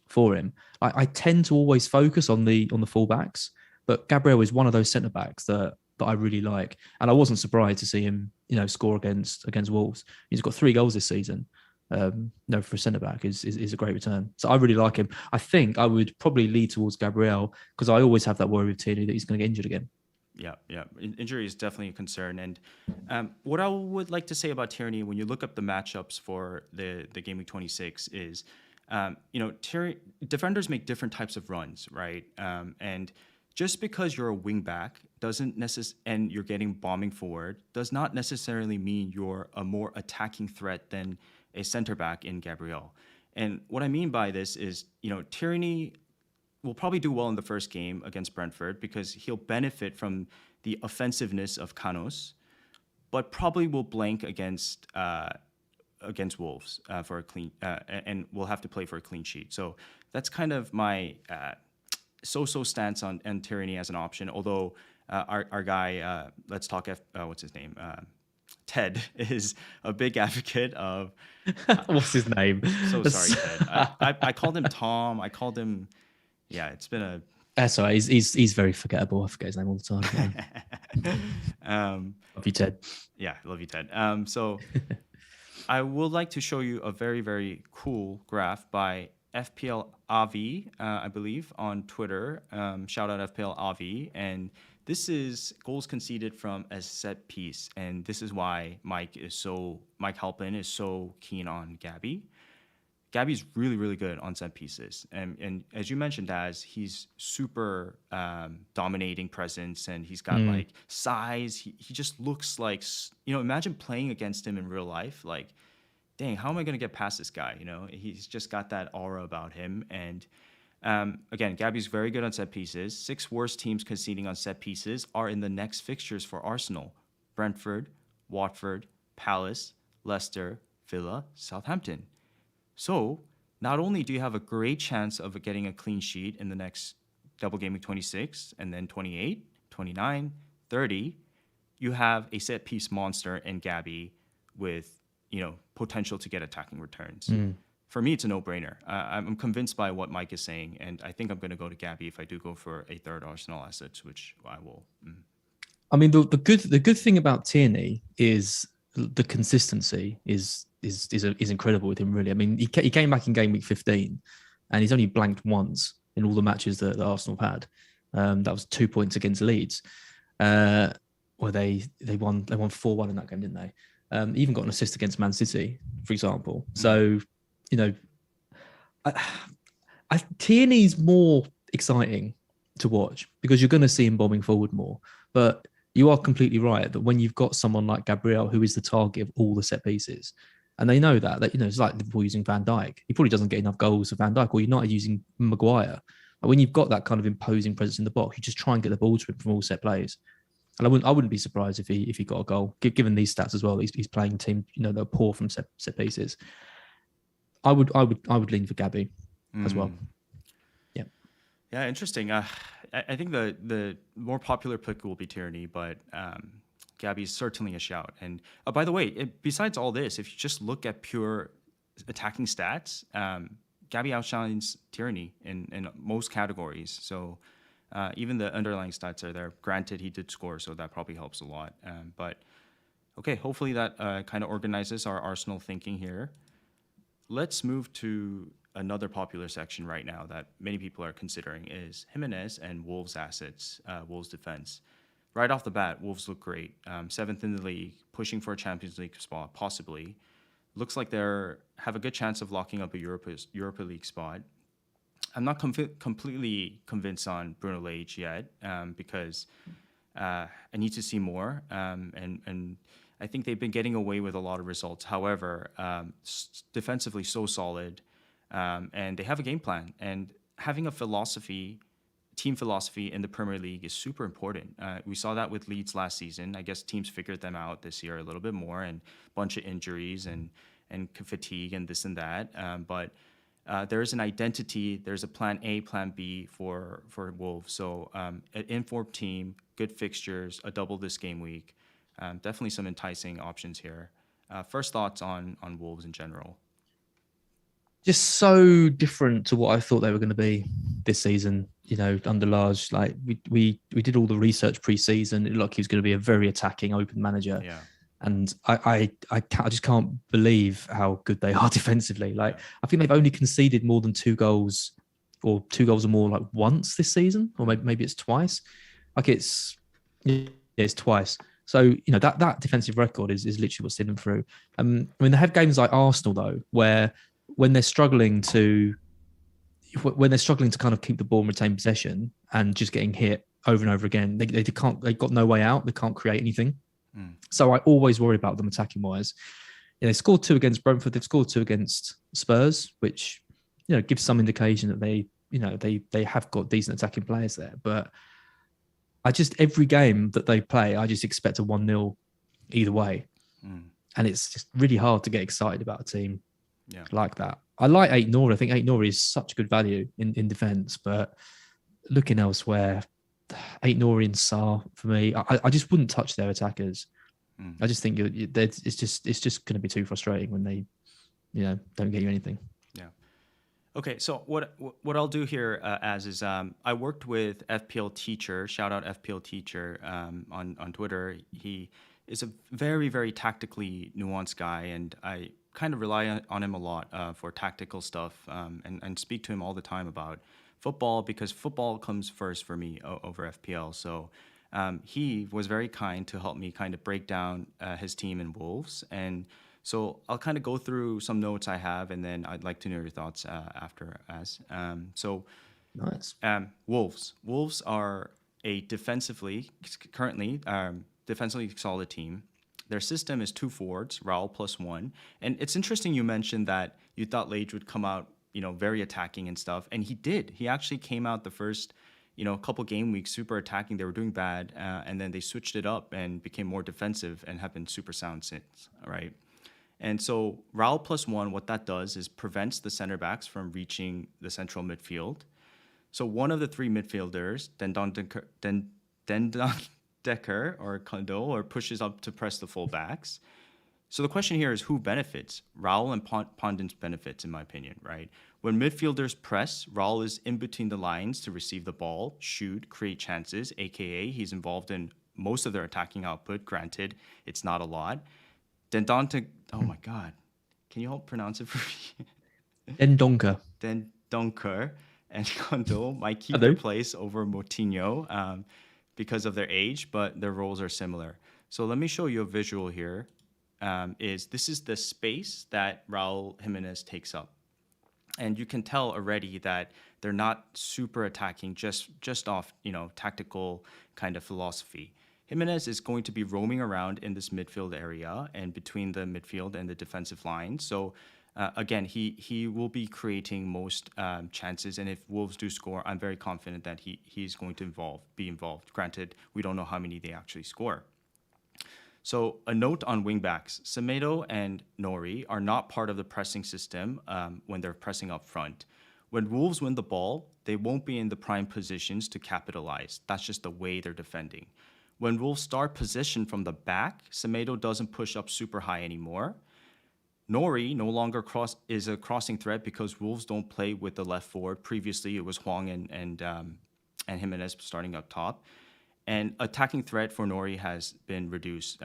for him. I tend to always focus on the fullbacks, but Gabriel is one of those centre backs that I really like, and I wasn't surprised to see him, score against Wolves. He's got 3 goals this season, for a centre back is a great return. So I really like him. I think I would probably lead towards Gabriel because I always have that worry with Tierney that he's going to get injured again. Yeah. Injury is definitely a concern. And what I would like to say about Tierney, when you look up the matchups for the Game Week 26, is defenders make different types of runs, right? And just because you're a wing back and you're getting bombing forward does not necessarily mean you're a more attacking threat than a center back in Gabriel. And what I mean by this is, Tierney will probably do well in the first game against Brentford because he'll benefit from the offensiveness of Canos, but probably will blank against Wolves for a clean, and will have to play for a clean sheet. So that's kind of my so-so stance on Tierney as an option. Although our guy, let's talk. What's his name? Ted is a big advocate of. What's his name? So sorry, Ted. I called him Tom. I called him. Yeah, it's been a. That's all right. He's very forgettable. I forget his name all the time. Love you, Ted. Yeah, love you, Ted. So I would like to show you a very, very cool graph by FPL Avi, I believe, on Twitter. Shout out FPL Avi. And this is goals conceded from a set piece. And this is why Mike Halpin is so keen on Gabby. Gabby's really, really good on set pieces. And as you mentioned, Daz, he's super dominating presence and he's got like size. He just looks like, imagine playing against him in real life. Like, dang, how am I going to get past this guy? He's just got that aura about him. And again, Gabby's very good on set pieces. 6 worst teams conceding on set pieces are in the next fixtures for Arsenal: Brentford, Watford, Palace, Leicester, Villa, Southampton. So not only do you have a great chance of getting a clean sheet in the next double game week 26 and then 28, 29, 30, you have a set piece monster in Gabby with, potential to get attacking returns. For me, it's a no-brainer. I'm convinced by what Mike is saying, and I think I'm going to go to Gabby if I do go for a third Arsenal asset, which I will. I mean, the good thing about Tierney is the consistency is incredible with him, really. I mean, he came back in game week 15 and he's only blanked once in all the matches that Arsenal had. That was 2 points against Leeds. Where they won 4-1 in that game, didn't they? He even got an assist against Man City, for example. So, Tierney's more exciting to watch because you're going to see him bombing forward more. But you are completely right that when you've got someone like Gabriel, who is the target of all the set pieces, and they know that it's like Liverpool using Van Dijk. He probably doesn't get enough goals for Van Dijk, or United using Maguire. But when you've got that kind of imposing presence in the box, you just try and get the ball to him from all set plays. And I wouldn't be surprised if he got a goal, given these stats as well. He's playing a team, they're poor from set pieces. I would lean for Gabby as well. Yeah. Yeah, interesting. I think the more popular pick will be Tierney, but Gabby's certainly a shout. And by the way, besides all this, if you just look at pure attacking stats, Gabby outshines Tierney in most categories. So even the underlying stats are there. Granted, he did score, so that probably helps a lot. But okay, hopefully that kind of organizes our Arsenal thinking here. Let's move to another popular section right now that many people are considering is Jimenez and Wolves assets, Wolves defense. Right off the bat, Wolves look great. 7th in the league, pushing for a Champions League spot, possibly. Looks like they have a good chance of locking up a Europa League spot. I'm not completely convinced on Bruno Out yet because I need to see more. And I think they've been getting away with a lot of results. However, defensively so solid, and they have a game plan. And having a team philosophy in the Premier League is super important. We saw that with Leeds last season. I guess teams figured them out this year a little bit more, and a bunch of injuries and fatigue and this and that. But there is an identity. There's a plan A, plan B for Wolves. So an informed team, good fixtures, a double this game week. Definitely some enticing options here. First thoughts on Wolves in general. Just so different to what I thought they were going to be this season, under Lage. Like we did all the research pre-season. It looked like he was going to be a very attacking, open manager. Yeah. And I just can't believe how good they are defensively. Like, Yeah. I think they've only conceded more than 2 goals or 2 goals or more like once this season, or maybe it's twice. Like it's twice. So that defensive record is literally what's seen them through. I mean, they have games like Arsenal though, where when they're struggling to kind of keep the ball and retain possession and just getting hit over and over again, they've got no way out. They can't create anything. So I always worry about them attacking wise. They scored 2 against Brentford. They've scored 2 against Spurs, which gives some indication that they have got decent attacking players there. But every game that they play, I just expect a 1-0 either way. And it's just really hard to get excited about a team like that. I like Ait-Nouri. I think Ait-Nouri is such good value in defence, but looking elsewhere, Ait-Nouri and Salah, for me, I just wouldn't touch their attackers. I just think it's just going to be too frustrating when they don't get you anything. Yeah. Okay, so what I'll do here is I worked with FPL Teacher, shout out FPL Teacher on Twitter. He is a very, very tactically nuanced guy, and I kind of rely on him a lot for tactical stuff and speak to him all the time about football, because football comes first for me over FPL. So he was very kind to help me kind of break down his team in Wolves. And so I'll kind of go through some notes I have, and then I'd like to know your thoughts after. Nice. Wolves. Wolves are a defensively solid team. Their system is 2 forwards, Raul +1. And it's interesting you mentioned that you thought Lage would come out, very attacking and stuff. And he did. He actually came out the first, couple game weeks super attacking. They were doing bad. And then they switched it up and became more defensive and have been super sound since, right? And so Raul +1, what that does is prevents the center backs from reaching the central midfield. So one of the 3 midfielders, Decker or Kondo, or pushes up to press the full backs. So the question here is who benefits? Raul and Pondence benefits, in my opinion, right? When midfielders press, Raul is in between the lines to receive the ball, shoot, create chances, aka he's involved in most of their attacking output. Granted, it's not a lot. Oh my God, can you help pronounce it for me? Dendonker and Kondo might keep their place over Moutinho because of their age, but their roles are similar. So let me show you a visual here. This is the space that Raul Jimenez takes up. And you can tell already that they're not super attacking just off, tactical kind of philosophy. Jimenez is going to be roaming around in this midfield area and between the midfield and the defensive line. So again, he will be creating most chances. And if Wolves do score, I'm very confident that he's going to be involved. Granted, we don't know how many they actually score. So a note on wingbacks. Semedo and Nori are not part of the pressing system when they're pressing up front. When Wolves win the ball, they won't be in the prime positions to capitalize. That's just the way they're defending. When Wolves start position from the back, Semedo doesn't push up super high anymore. Nori no longer is a crossing threat because Wolves don't play with the left forward. Previously, it was Hwang and Jimenez starting up top. And attacking threat for Nori has been reduced,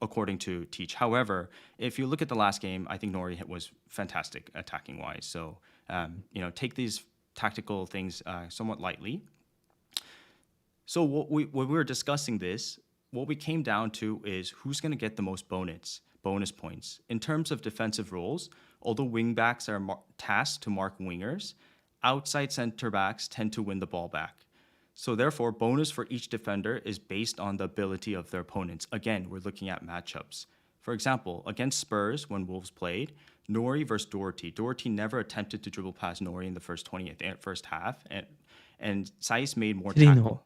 according to Teach. However, if you look at the last game, I think Nori was fantastic attacking-wise. So, take these tactical things somewhat lightly. So when we were discussing this, what we came down to is who's going to get the most bonus points. In terms of defensive roles, although wingbacks are tasked to mark wingers, outside center backs tend to win the ball back. So therefore, bonus for each defender is based on the ability of their opponents. Again, we're looking at matchups. For example, against Spurs, when Wolves played, Nori versus Doherty. Doherty never attempted to dribble past Nori in the first half, and Saiz made more tackles.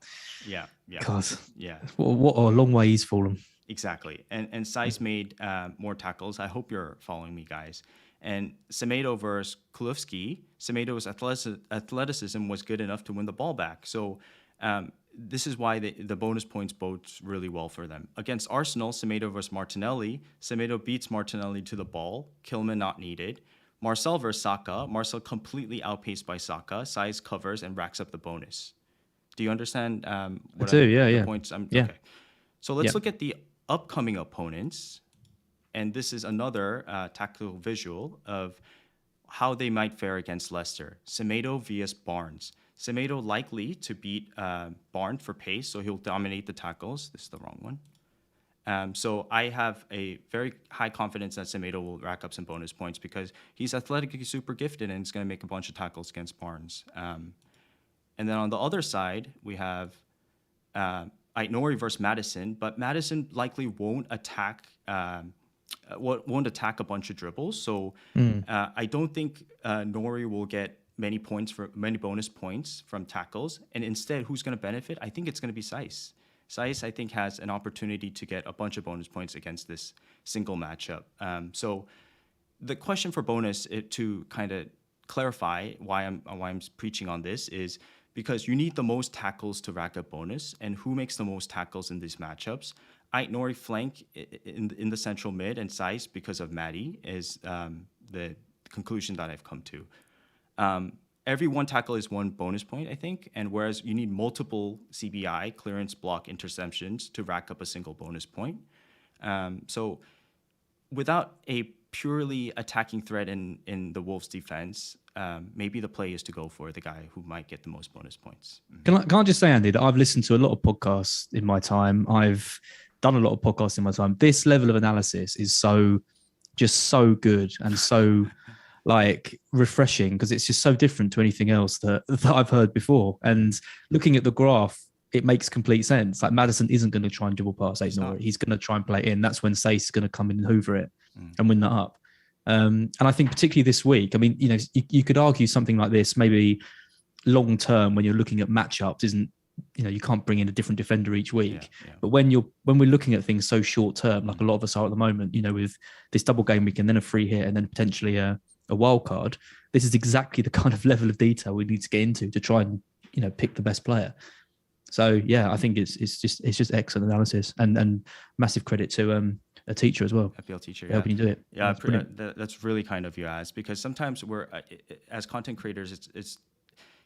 Yeah. God. Yeah. What a long way he's fallen. Exactly. And Saiz made more tackles. I hope you're following me, guys. And Semedo versus Kulufsky, Semedo's athleticism was good enough to win the ball back. So this is why the bonus points bodes really well for them. Against Arsenal, Semedo versus Martinelli, Semedo beats Martinelli to the ball, Kilman not needed. Marcel versus Saka, Marcel completely outpaced by Saka, Saiz covers and racks up the bonus. Do you understand the points? Okay. So let's look at the upcoming opponents, and this is another tactical visual of how they might fare against Leicester. Semedo vs Barnes. Semedo likely to beat Barnes for pace, so he'll dominate the tackles. This is the wrong one. So I have a very high confidence that Semedo will rack up some bonus points because he's athletically super gifted and he's going to make a bunch of tackles against Barnes. And then on the other side, we have Aït-Nouri versus Maddison, but Maddison likely won't attack a bunch of dribbles. So I don't think Nouri will get many bonus points from tackles. And instead, who's going to benefit? I think it's going to be Saiss. Saiss, I think, has an opportunity to get a bunch of bonus points against this single matchup. So the question for bonus, to kind of clarify why I'm preaching on this, is because you need the most tackles to rack up bonus, and who makes the most tackles in these matchups? Aït-Nouri flank in the central mid, and Saiss because of Maddie is the conclusion that I've come to. Every one tackle is one bonus point, I think, and whereas you need multiple CBI, clearance, block, interceptions, to rack up a single bonus point. So without a purely attacking threat in the Wolves' defense, maybe the play is to go for the guy who might get the most bonus points. Can I just say, Andy, that I've listened to a lot of podcasts in my time. I've done a lot of podcasts in my time. This level of analysis is so good and so refreshing because it's just so different to anything else that I've heard before. And looking at the graph, it makes complete sense. Like Maddison isn't going to try and dribble past Aït-Nouri. He's going to try and play it in. That's when Saiss is going to come in and hoover it and win that up. And I think particularly this week, I mean, you could argue something like this, maybe long term when you're looking at matchups, isn't, you can't bring in a different defender each week. Yeah. But when we're looking at things so short term, like a lot of us are at the moment, with this double game week and then a free hit and then potentially a wild card, this is exactly the kind of level of detail we need to get into to try and pick the best player. So yeah, I think it's just excellent analysis and massive credit to a teacher as well. FPL teacher, helping you do it. Yeah, that's really kind of you, Az, because sometimes we're as content creators, it's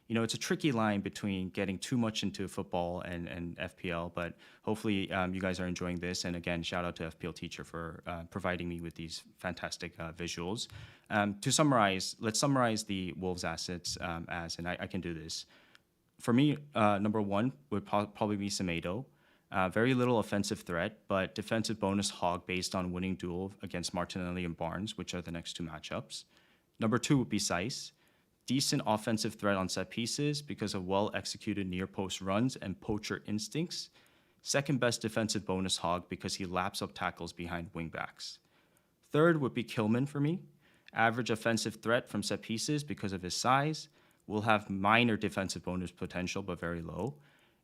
a tricky line between getting too much into football and FPL, but hopefully you guys are enjoying this. And again, shout out to FPL Teacher for providing me with these fantastic visuals. To summarize, let's summarize the Wolves assets and I can do this. For me, number one would probably be Semedo. Very little offensive threat, but defensive bonus hog based on winning duel against Martinelli and Barnes, which are the next two matchups. Number two would be Saiss. Decent offensive threat on set pieces because of well-executed near-post runs and poacher instincts. Second best defensive bonus hog because he laps up tackles behind wingbacks. Third would be Kilman for me. Average offensive threat from set pieces because of his size. Will have minor defensive bonus potential, but very low.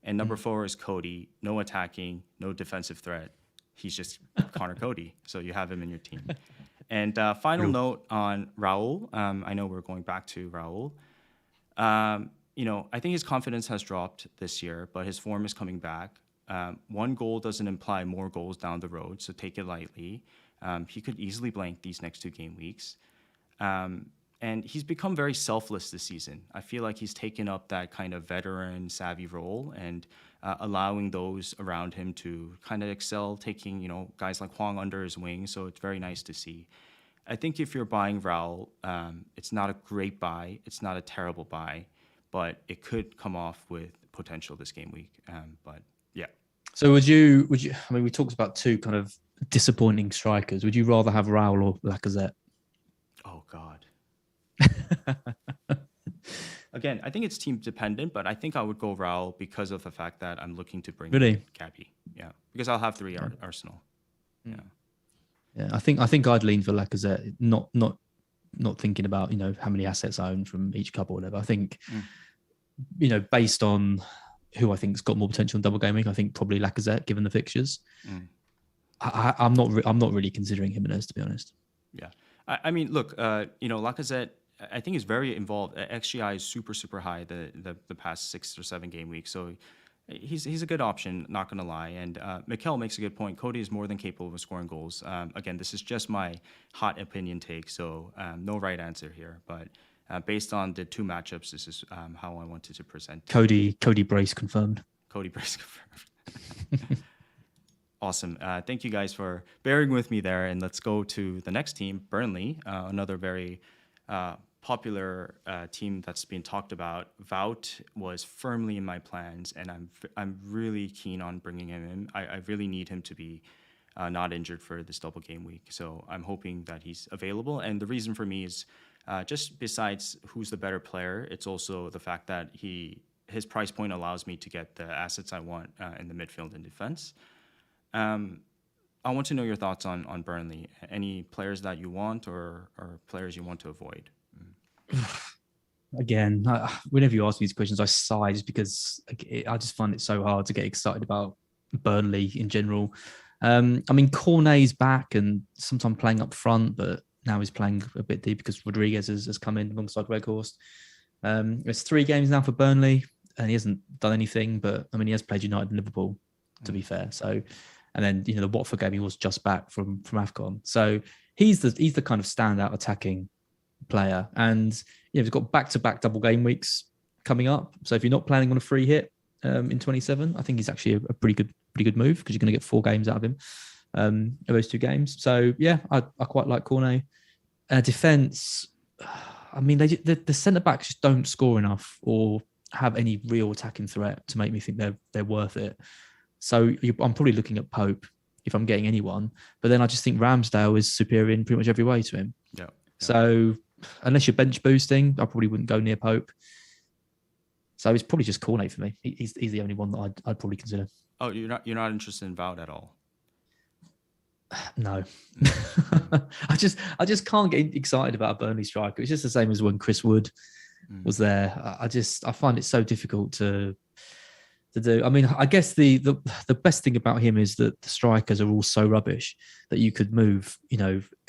And number four is Cody. No attacking, no defensive threat. He's just Connor Cody. So you have him in your team. And final note on Raul. I know we're going back to Raul. I think his confidence has dropped this year, but his form is coming back. One goal doesn't imply more goals down the road, so take it lightly. He could easily blank these next two game weeks. And he's become very selfless this season. I feel like he's taken up that kind of veteran savvy role and allowing those around him to kind of excel, taking, guys like Hwang under his wing. So it's very nice to see. I think if you're buying Raul, it's not a great buy. It's not a terrible buy, but it could come off with potential this game week. But yeah. So would you, I mean, we talked about two kind of disappointing strikers. Would you rather have Raul or Lacazette? Oh God. Again, I think it's team dependent, but I think I would go Raul because of the fact that I'm looking to bring in Gabby. Yeah, because I'll have three Arsenal. Yeah, yeah. I think I'd lean for Lacazette. Not thinking about how many assets I own from each club or whatever. I think based on who I think's got more potential in double gaming, I think probably Lacazette given the fixtures. I'm not really considering Jimenez, to be honest. Yeah. I mean, look, Lacazette, I think is very involved. XGI is super high the past 6 or 7 game weeks. So he's a good option, not going to lie. And Mikel makes a good point. Cody is more than capable of scoring goals. Again, this is just my hot opinion take, so no right answer here. But based on the two matchups, this is how I wanted to present. Cody Brace confirmed. Cody Brace confirmed. Awesome. Thank you guys for bearing with me there. And let's go to the next team, Burnley, another very popular team that's been talked about. Wout was firmly in my plans, and I'm really keen on bringing him in. I really need him to be not injured for this double game week. So I'm hoping that he's available. And the reason for me is just besides who's the better player, it's also the fact that his price point allows me to get the assets I want in the midfield and defense. I want to know your thoughts on Burnley. Any players that you want or players you want to avoid? Again, whenever you ask me these questions, I sigh just because I just find it so hard to get excited about Burnley in general. I mean, Cornet's back and sometimes playing up front, but now he's playing a bit deep because Rodriguez has come in alongside Weghorst. It's 3 games now for Burnley, and he hasn't done anything, but I mean, he has played United and Liverpool, to be fair. So, and then the Watford game, he was just back from AFCON. So he's the kind of standout attacking player, and he's got back-to-back double game weeks coming up. So if you're not planning on a free hit in 27, I think he's actually a pretty good move because you're going to get 4 games out of him of those 2 games. So yeah, I quite like Cornet. Defense, I mean, the centre backs just don't score enough or have any real attacking threat to make me think they're worth it. So I'm probably looking at Pope if I'm getting anyone, but then I just think Ramsdale is superior in pretty much every way to him. Yeah. So unless you're bench boosting, I probably wouldn't go near Pope. So it's probably just Cornet for me. He's the only one that I'd probably consider. Oh, you're not interested in Wout at all? No. I just can't get excited about a Burnley striker. It's just the same as when Chris Wood was there. I find it so difficult to do. I mean, I guess the best thing about him is that the strikers are all so rubbish that you could move,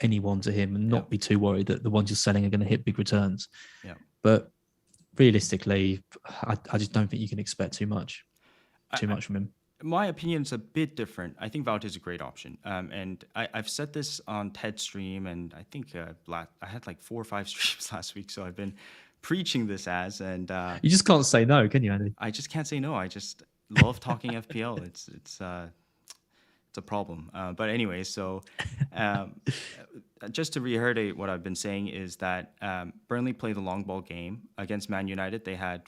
anyone to him and not be too worried that the ones you're selling are going to hit big returns. Yeah. But realistically, I just don't think you can expect too much from him. My opinion is a bit different. I think Wout is a great option. And I've said this on TED stream, and I think I had like 4 or 5 streams last week, so I've been preaching this and you just can't say no, can you, Andy? I just can't say no. I just love talking FPL. It's a problem. But anyway, so just to reiterate what I've been saying is that Burnley played a long ball game against Man United. They had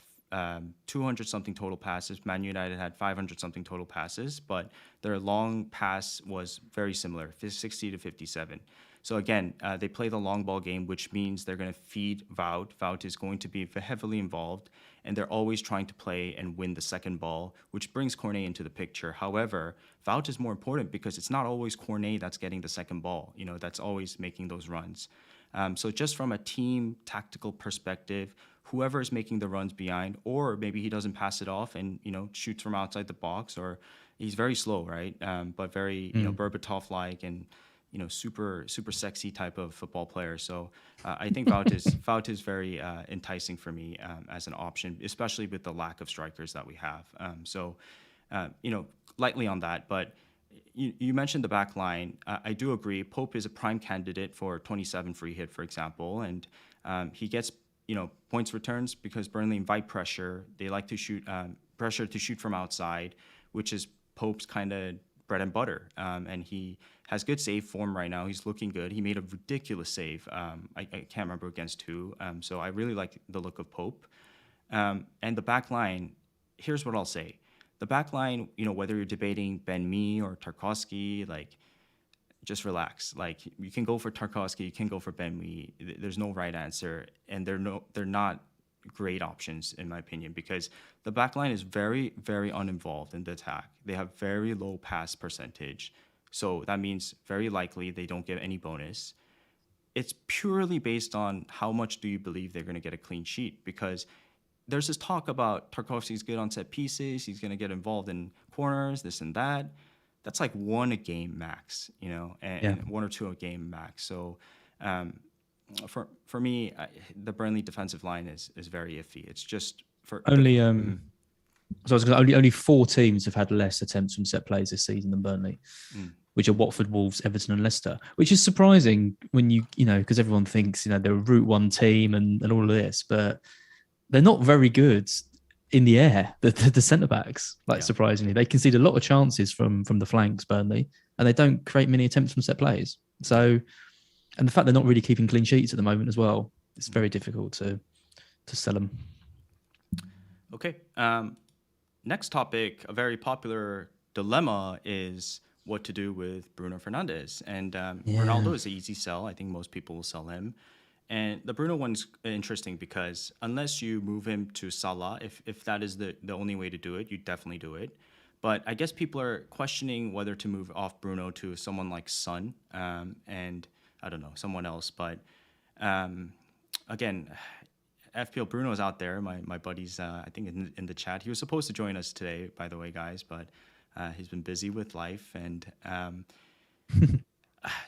200 something total passes. Man United had 500 something total passes, but their long pass was very similar, 60 to 57. So again, they play the long ball game, which means they're going to feed Wout. Wout is going to be heavily involved, and they're always trying to play and win the second ball, which brings Cornet into the picture. However, Wout is more important because it's not always Cornet that's getting the second ball, that's always making those runs. So just from a team tactical perspective, whoever is making the runs behind, or maybe he doesn't pass it off and, shoots from outside the box, or he's very slow, right? But very, Berbatov-like and, super sexy type of football player. So I think Wout is very enticing for me as an option, especially with the lack of strikers that we have. So lightly on that, but you mentioned the back line. I do agree. Pope is a prime candidate for 27 free hit, for example, and he gets points returns because Burnley invite pressure. They like to shoot pressure to shoot from outside, which is Pope's kind of bread and butter. And he has good save form right now. He's looking good. He made a ridiculous save. I can't remember against who. So I really like the look of Pope. And the back line, here's what I'll say. The back line, whether you're debating Ben Mee or Tarkowski, just relax. You can go for Tarkowski, you can go for Ben Mee. There's no right answer, and they're not great options in my opinion because the back line is very, very uninvolved in the attack. They have very low pass percentage, so that means very likely they don't get any bonus. It's purely based on how much do you believe they're going to get a clean sheet because there's this talk about Tarkowski's good on set pieces. He's going to get involved in corners, this and that. That's like 1 a game max, and 1 or 2 a game max. So for me, the Burnley defensive line is very iffy. It's just for only. So I was going to only 4 teams have had less attempts from set plays this season than Burnley, which are Watford, Wolves, Everton, and Leicester. Which is surprising when because everyone thinks they're a Route 1 team and all of this, but they're not very good in the air. The centre backs, like Yeah. surprisingly, they concede a lot of chances from the flanks, Burnley, and they don't create many attempts from set plays. So, and the fact they're not really keeping clean sheets at the moment as well, it's very difficult to sell them. Okay. Next topic, a very popular dilemma is what to do with Bruno Fernandes. And Ronaldo is an easy sell. I think most people will sell him. And the Bruno one's interesting because unless you move him to Salah, if that is the only way to do it, you definitely do it. But I guess people are questioning whether to move off Bruno to someone like Son and I don't know, someone else. But again, FPL Bruno's out there. My buddy's, I think, in the chat. He was supposed to join us today, by the way, guys, but he's been busy with life. And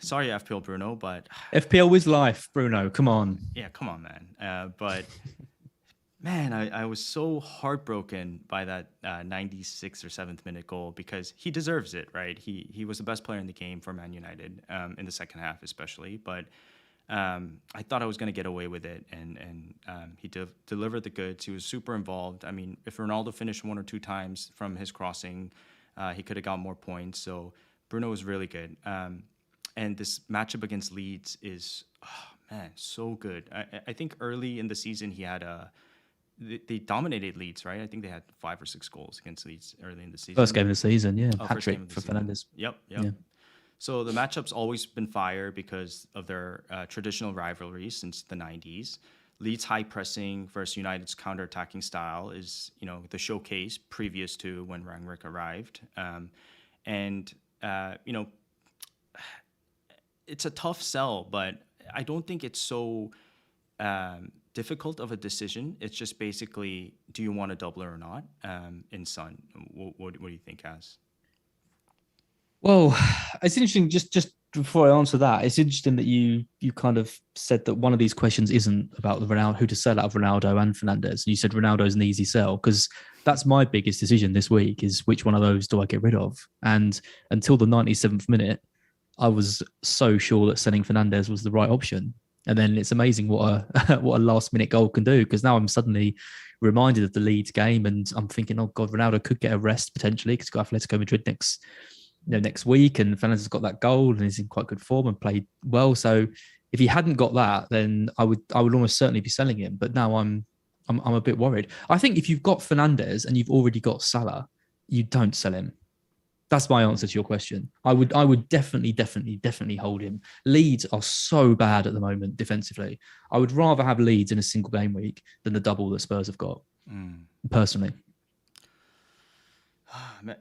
sorry, FPL Bruno, but FPL is life, Bruno. Come on. Yeah, come on, man. But man, I was so heartbroken by that 96th or 7th minute goal because he deserves it, right? He was the best player in the game for Man United in the second half, especially. But I thought I was going to get away with it, and he delivered the goods. He was super involved. I mean, if Ronaldo finished 1 or 2 times from his crossing, he could have got more points. So Bruno was really good. And this matchup against Leeds is, man, so good. I think early in the season he had they dominated Leeds, right? I think they had 5 or 6 goals against Leeds early in the season. First game of the season, yeah. Oh, Hat-trick for Fernandes. Yep. Yeah. So the matchup's always been fire because of their traditional rivalry since the 90s. Leeds' high pressing versus United's counter-attacking style is, the showcase previous to when Rangnick arrived. It's a tough sell, but I don't think it's so difficult of a decision. It's just basically, do you want a doubler or not in Son? What do you think, Az? Well, it's interesting. Just before I answer that, it's interesting that you kind of said that one of these questions isn't about the Ronaldo, who to sell out of Ronaldo and Fernandes. And you said Ronaldo's an easy sell because that's my biggest decision this week is which one of those do I get rid of? And until the 97th minute, I was so sure that selling Fernandes was the right option. And then it's amazing what a last minute goal can do because now I'm suddenly reminded of the Leeds game and I'm thinking, oh God, Ronaldo could get a rest potentially because he's got Atletico Madrid next week, and Fernandes has got that goal and is in quite good form and played well. So if he hadn't got that, then I would almost certainly be selling him. But now I'm a bit worried. I think if you've got Fernandes and you've already got Salah, you don't sell him. That's my answer to your question. I would definitely hold him. Leeds are so bad at the moment defensively. I would rather have Leeds in a single game week than the double that Spurs have got. Personally.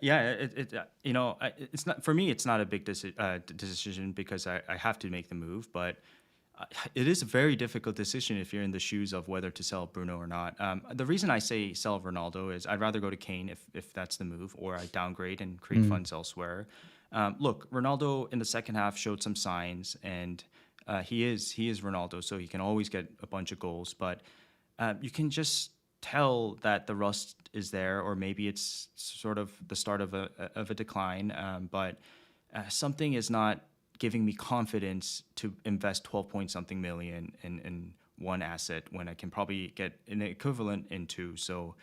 Yeah, it's not for me. It's not a big decision because I have to make the move, but it is a very difficult decision if you're in the shoes of whether to sell Bruno or not. The reason I say sell Ronaldo is I'd rather go to Kane if that's the move, or I downgrade and create funds elsewhere. Look, Ronaldo in the second half showed some signs, and he is Ronaldo, so he can always get a bunch of goals, but you can just tell that the rust is there, or maybe it's sort of the start of a decline. But something is not giving me confidence to invest 12 point something million in one asset when I can probably get an equivalent in 2. So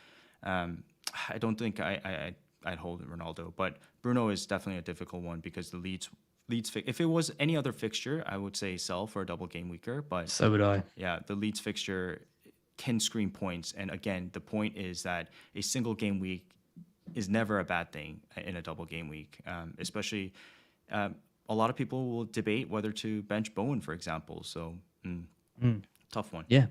I don't think I'd hold Ronaldo, but Bruno is definitely a difficult one because the Leeds. If it was any other fixture, I would say sell for a double game weeker. But so would I. Yeah, the Leeds fixture can screen points, and again, the point is that a single game week is never a bad thing in a double game week. Especially, a lot of people will debate whether to bench Bowen, for example. So, tough one. Yeah,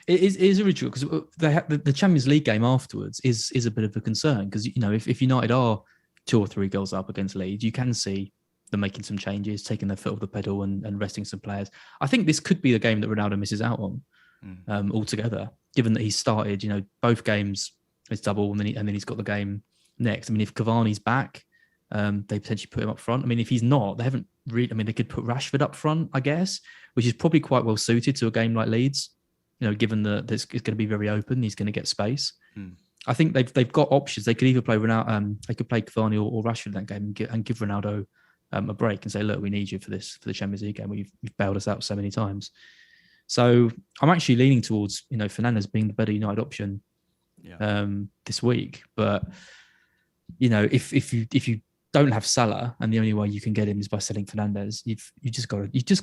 it is a ritual because the Champions League game afterwards is a bit of a concern because if United are 2 or 3 goals up against Leeds, you can see them making some changes, taking their foot off the pedal, and resting some players. I think this could be the game that Ronaldo misses out on. Altogether, given that he started, both games it's double, and then he's got the game next. I mean, if Cavani's back, they potentially put him up front. I mean, if he's not, they haven't really. I mean, they could put Rashford up front, I guess, which is probably quite well suited to a game like Leeds. Given that it's going to be very open, he's going to get space. I think they've got options. They could either play Ronaldo, they could play Cavani or Rashford in that game and give Ronaldo a break and say, look, we need you for the Champions League game where you've bailed us out so many times. So I'm actually leaning towards, Fernandes being the better United option this week. But if you don't have Salah and the only way you can get him is by selling Fernandes, you just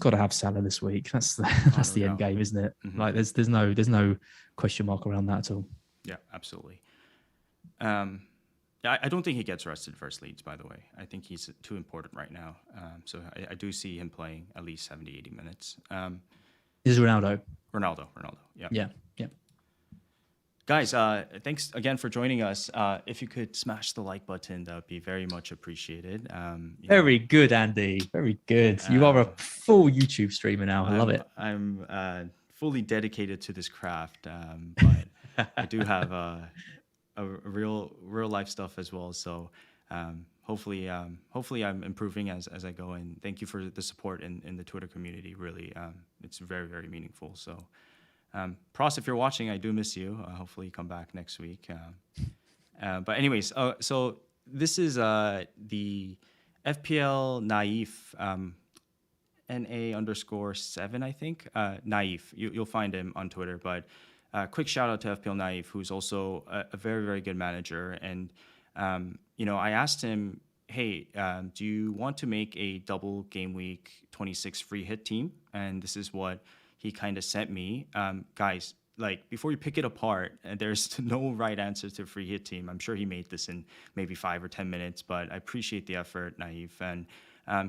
got to have Salah this week. That's the end game, isn't it? Mm-hmm. Like there's no question mark around that at all. Yeah, absolutely. I don't think he gets rested versus Leeds, by the way. I think he's too important right now. So I do see him playing at least 70, 80 minutes. Is Ronaldo? Ronaldo. Yeah. Yeah. Guys, thanks again for joining us. If you could smash the like button, that would be very much appreciated. Very good, Andy. Very good. You are a full YouTube streamer now. I love it. I'm fully dedicated to this craft, but I do have a real life stuff as well. So hopefully I'm improving as I go. And thank you for the support in the Twitter community. Really, it's very, very meaningful. So. Pras, if you're watching, I do miss you. Hopefully you come back next week. But anyways, so this is the FPL Naive, NA_7, I think. Naive. You'll find him on Twitter. But quick shout out to FPL Naive, who's also a very, very good manager. And, I asked him, hey, do you want to make a double game week 26 free hit team? And this is what he kind of sent me. Guys, like before you pick it apart, there's no right answer to free hit team. I'm sure he made this in maybe 5 or 10 minutes, but I appreciate the effort, Naive. And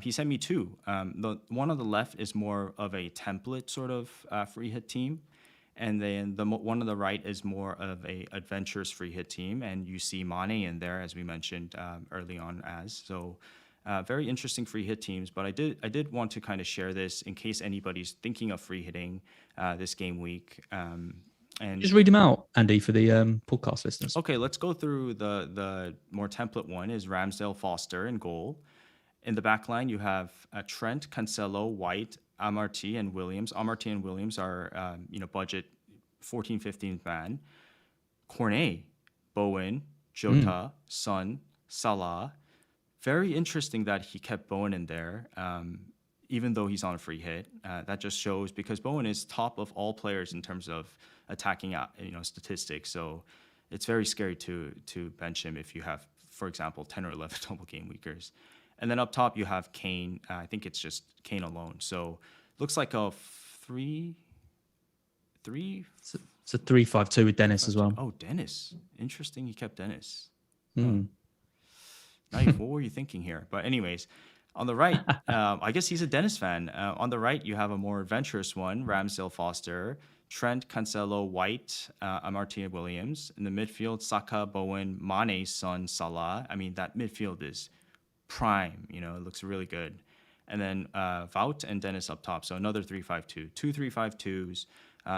he sent me two. The one on the left is more of a template sort of free hit team. And then the one on the right is more of a adventurous free hit team. And you see Mane in there, as we mentioned early on So very interesting free hit teams, but I did want to kind of share this in case anybody's thinking of free hitting this game week. And just read them out, Andy, for the podcast listeners. Okay, let's go through the more template one. Is Ramsdale, Foster in goal. In the back line, you have Trent, Cancelo, White, Amartey, and Williams. Amartey and Williams are budget 14, 15th man. Cornet, Bowen, Jota, Son, Salah. Very interesting that he kept Bowen in there, even though he's on a free hit. That just shows because Bowen is top of all players in terms of attacking, statistics. So it's very scary to bench him if you have, for example, 10 or 11 double game weekers. And then up top you have Kane. I think it's just Kane alone. So looks like a 3-3. It's a 3-5-2 with Dennis as well. Oh, Dennis. Interesting. He kept Dennis. Mm. What were you thinking here? But anyways, on the right, I guess he's a Dennis fan. On the right, you have a more adventurous one, Ramsdale, Foster, Trent, Cancelo, White, Amartey, Williams. In the midfield, Saka, Bowen, Mane, Son, Salah. I mean, that midfield is prime. It looks really good. And then Wout and Dennis up top. So another 3-5-2. 2 3-5-2s.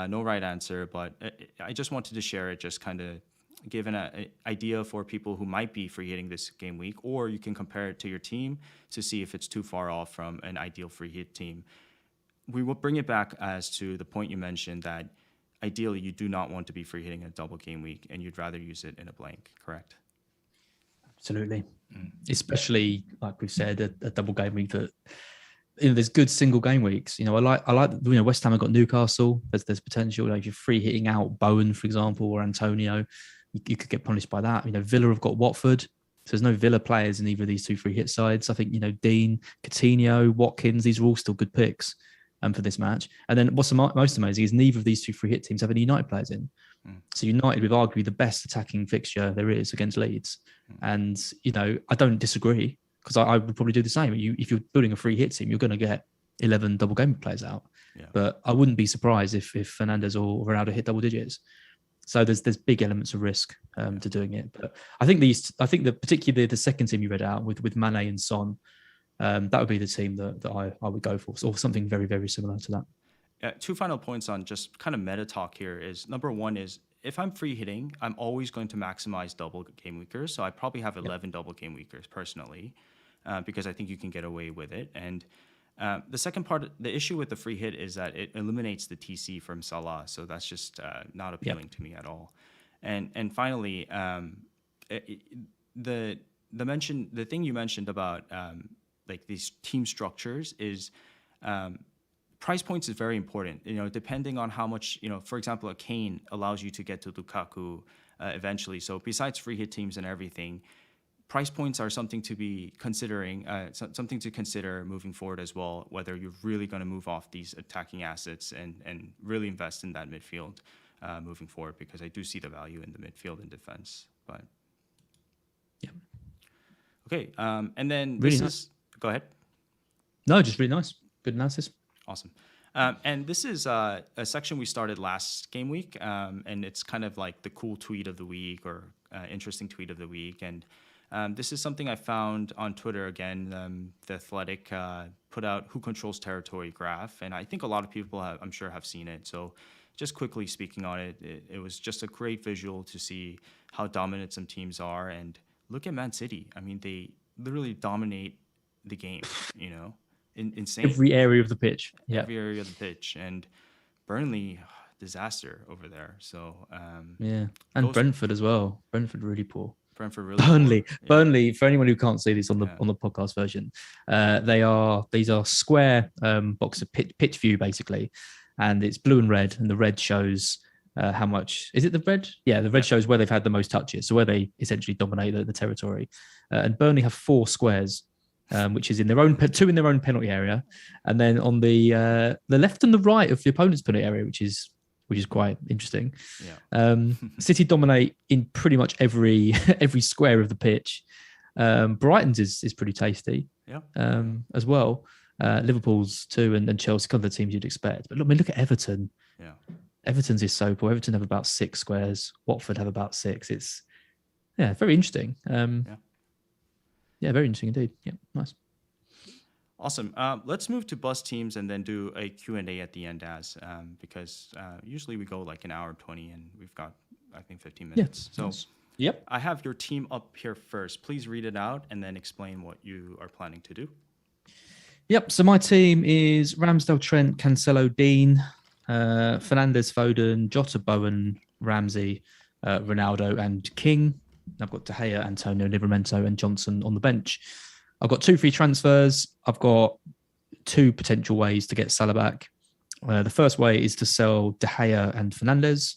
No right answer, but I just wanted to share it, just kind of give an idea for people who might be free hitting this game week, or you can compare it to your team to see if it's too far off from an ideal free hit team. We will bring it back as to the point you mentioned that ideally you do not want to be free hitting a double game week and you'd rather use it in a blank, correct? Absolutely. Especially, like we've said, a double game week that there's good single game weeks. I like West Ham have got Newcastle. There's potential. Like if you're free hitting out Bowen, for example, or Antonio, you could get punished by that. Villa have got Watford. So there's no Villa players in either of these two free hit sides. I think, Dean, Coutinho, Watkins, these are all still good picks for this match. And then what's most amazing is neither of these two free hit teams have any United players in. So United with arguably the best attacking fixture there is against Leeds. And, I don't disagree because I would probably do the same. If you're building a free hit team, you're going to get 11 double game players out. Yeah. But I wouldn't be surprised if Fernandes or Ronaldo hit double digits. So there's big elements of risk to doing it. But I think that particularly the second team you read out with Mane and Son, that would be the team that I would go for, or something very, very similar to that. Two final points on just kind of meta talk here is number one is if I'm free hitting, I'm always going to maximize double game weekers. So I probably have 11 double game weekers personally, because I think you can get away with it. And the second part, the issue with the free hit is that it eliminates the TC from Salah. So that's just not appealing to me at all. And finally, the thing you mentioned about like these team structures is price points is very important. Depending on how much, for example, a Kane allows you to get to Lukaku eventually. So besides free hit teams and everything, price points are something to be considering, something to consider moving forward as well, whether you're really going to move off these attacking assets and really invest in that midfield moving forward, because I do see the value in the midfield and defense. But Yeah. Okay, and then Really this nice. is, go ahead. No, just really nice. Good analysis. Awesome. And this is a section we started last game week, and it's kind of like the cool tweet of the week or interesting tweet of the week. And this is something I found on Twitter again. The Athletic put out who controls territory graph, and I think a lot of people I'm sure have seen it. So just quickly speaking on it, it was just a great visual to see how dominant some teams are. And look at Man City. I mean, they literally dominate the game, you know, insane. Every area of the pitch. Yeah. Every area of the pitch. And Burnley, disaster over there. So Yeah. And Brentford as well. Brentford really poor. Brentford really Burnley. poor. Yeah. Burnley, for anyone who can't see this on the podcast version, these are square box of pitch view basically, and it's blue and red, and the red shows how much is it the red? Yeah, the red shows where they've had the most touches, so where they essentially dominate the territory. And Burnley have 4 squares, which is in their own 2 in their own penalty area, and then on the left and the right of the opponent's penalty area, which is quite interesting. Yeah. City dominate in pretty much every square of the pitch. Brighton's is pretty tasty. Yeah. As well. Liverpool's too, and Chelsea, kind of the teams you'd expect. But look at Everton. Yeah. Everton's is so poor. Everton have about 6 squares. Watford have about 6. It's very interesting. Yeah, very interesting indeed. Yeah, nice. Awesome. Let's move to bus teams and then do a Q&A at the end, because usually we go like an hour 20 and we've got, I think, 15 minutes. So nice. Yep. I have your team up here first. Please read it out and then explain what you are planning to do. Yep. So my team is Ramsdale, Trent, Cancelo, Dean, Fernandes, Foden, Jota, Bowen, Ramsey, Ronaldo, and King. I've got De Gea, Antonio, Livramento, and Johnson on the bench. I've got 2 free transfers. I've got 2 potential ways to get Salah back. The first way is to sell De Gea and Fernandes.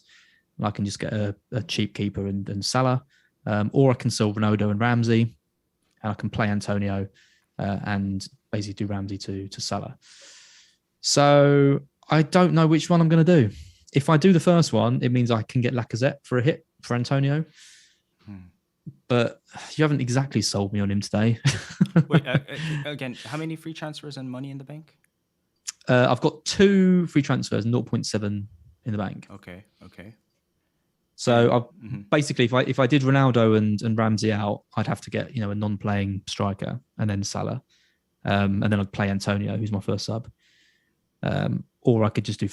I can just get a cheap keeper and Salah. Or I can sell Ronaldo and Ramsey. And I can play Antonio and basically do Ramsey to Salah. So I don't know which one I'm going to do. If I do the first one, it means I can get Lacazette for a hit for Antonio. But you haven't exactly sold me on him today. Wait, again, how many free transfers and money in the bank? I've got 2 free transfers, 0.7 in the bank. Okay. So basically, if I did Ronaldo and Ramsey out, I'd have to get a non-playing striker and then Salah, and then I'd play Antonio, who's my first sub. Or I could basically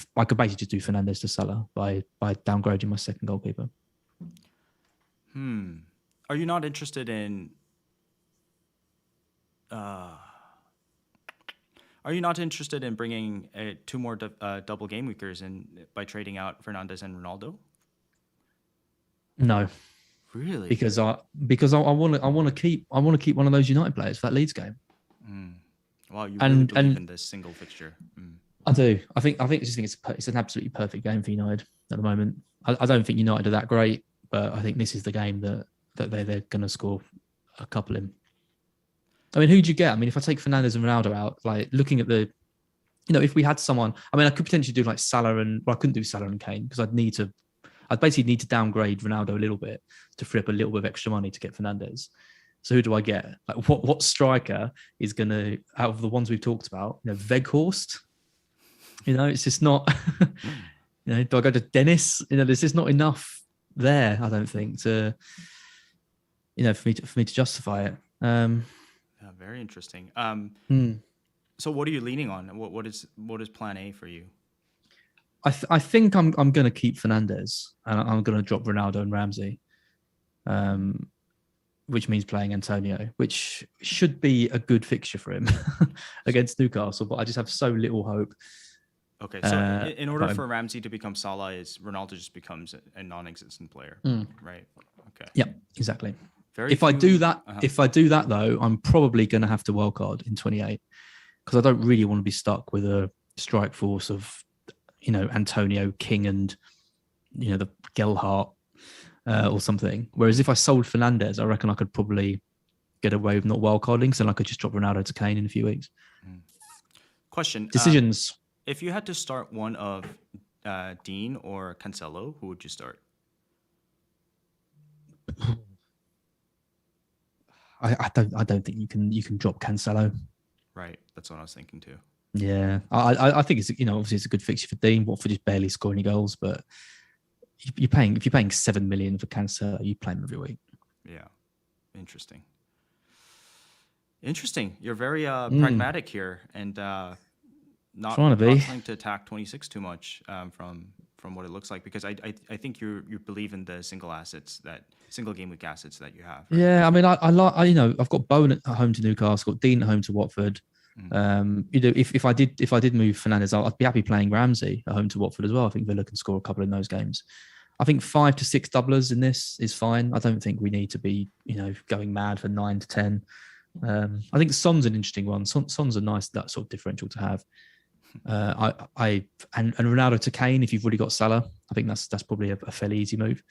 just do Fernandes to Salah by downgrading my second goalkeeper. Are you not interested in? Are you not interested in bringing 2 more double game weekers in by trading out Fernandes and Ronaldo? No, really, because I want to keep one of those United players for that Leeds game. Wow, you really believe in this single fixture. I do. I think it's an absolutely perfect game for United at the moment. I don't think United are that great, but I think this is the game that they're going to score a couple in. I mean, who'd you get? I mean, if I take Fernandes and Ronaldo out, like looking at if we had someone, I mean, I could potentially do like Salah I couldn't do Salah and Kane because I'd basically need to downgrade Ronaldo a little bit to free up a little bit of extra money to get Fernandes. So who do I get? Like what striker is going to, out of the ones we've talked about, Weghorst? It's just not, do I go to Dennis? There's just not enough there, I don't think, to, for me to justify it. Very interesting. So what are you leaning on? What is plan A for you? I think I'm going to keep Fernandes and I'm going to drop Ronaldo and Ramsey, which means playing Antonio, which should be a good fixture for him against Newcastle. But I just have so little hope. Okay, so in order for Ramsey to become Salah, Ronaldo just becomes a non-existent player, right? Okay. Yeah, exactly. If I do that though, I'm probably going to have to wildcard in 28 because I don't really want to be stuck with a strike force of, Antonio, King, and the Gelhardt. or something. Whereas if I sold Fernandez, I reckon I could probably get away with not wildcarding, so then I could just drop Ronaldo to Kane in a few weeks. Question. Decisions. If you had to start one of Dean or Cancelo, who would you start? I don't think you can drop Cancelo. Right, that's what I was thinking too. Yeah, I think it's obviously it's a good fixture for Dean. Watford just barely score any goals, but if you're paying 7 million for Cancelo, you play him every week. Yeah, interesting. You're very pragmatic here, and not trying to attack 26 too much from what it looks like, because I think you believe in the single game week assets that you have. Right? Yeah, I mean, I like I've got Bowen at home to Newcastle, got Dean at home to Watford. If I did move Fernandez, I'd be happy playing Ramsey at home to Watford as well. I think Villa can score a couple in those games. I think 5 to 6 doublers in this is fine. I don't think we need to be going mad for 9 to 10. I think Son's an interesting one. Son's a nice that sort of differential to have. And Ronaldo to Kane, if you've already got Salah, I think that's probably a fairly easy move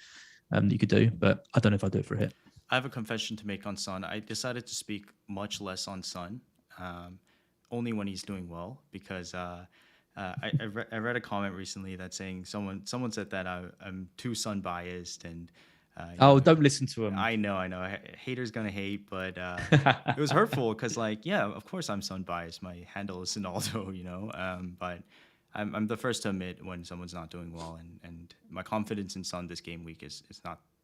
that you could do. But I don't know if I'd do it for a hit. I have a confession to make on Son. I decided to speak much less on Son, only when he's doing well, because I read a comment recently that's saying someone said that I'm too Son biased, and don't listen to him. I know. Haters gonna hate, but it was hurtful because, of course I'm Son biased. My handle is Sonaldo, but I'm the first to admit when someone's not doing well, and my confidence in Son this game week is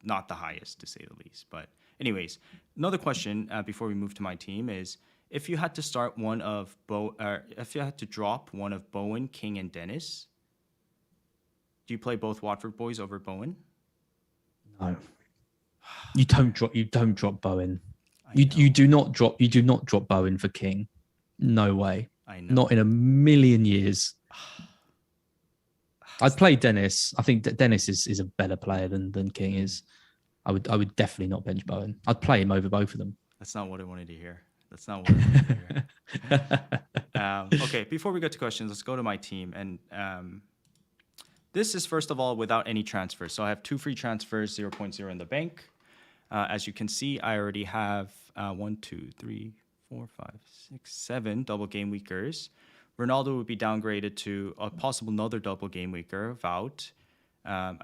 not the highest, to say the least. But anyways, another question before we move to my team is, if you had to start if you had to drop one of Bowen, King, and Dennis, do you play both Watford boys over Bowen? No, you don't drop Bowen. You do not drop Bowen for King. No way. I know. Not in a million years. I'd play Dennis. I think that Dennis is a better player than King is. I would definitely not bench Bowen. I'd play him over both of them. That's not what I wanted to hear. Okay, before we get to questions, let's go to my team. And this is, first of all, without any transfers. So I have 2 free transfers, 0.0 in the bank. As you can see, I already have 1, 2, 3, 4, 5, 6, 7 double game weekers. Ronaldo would be downgraded to a possible another double game weeker. Vout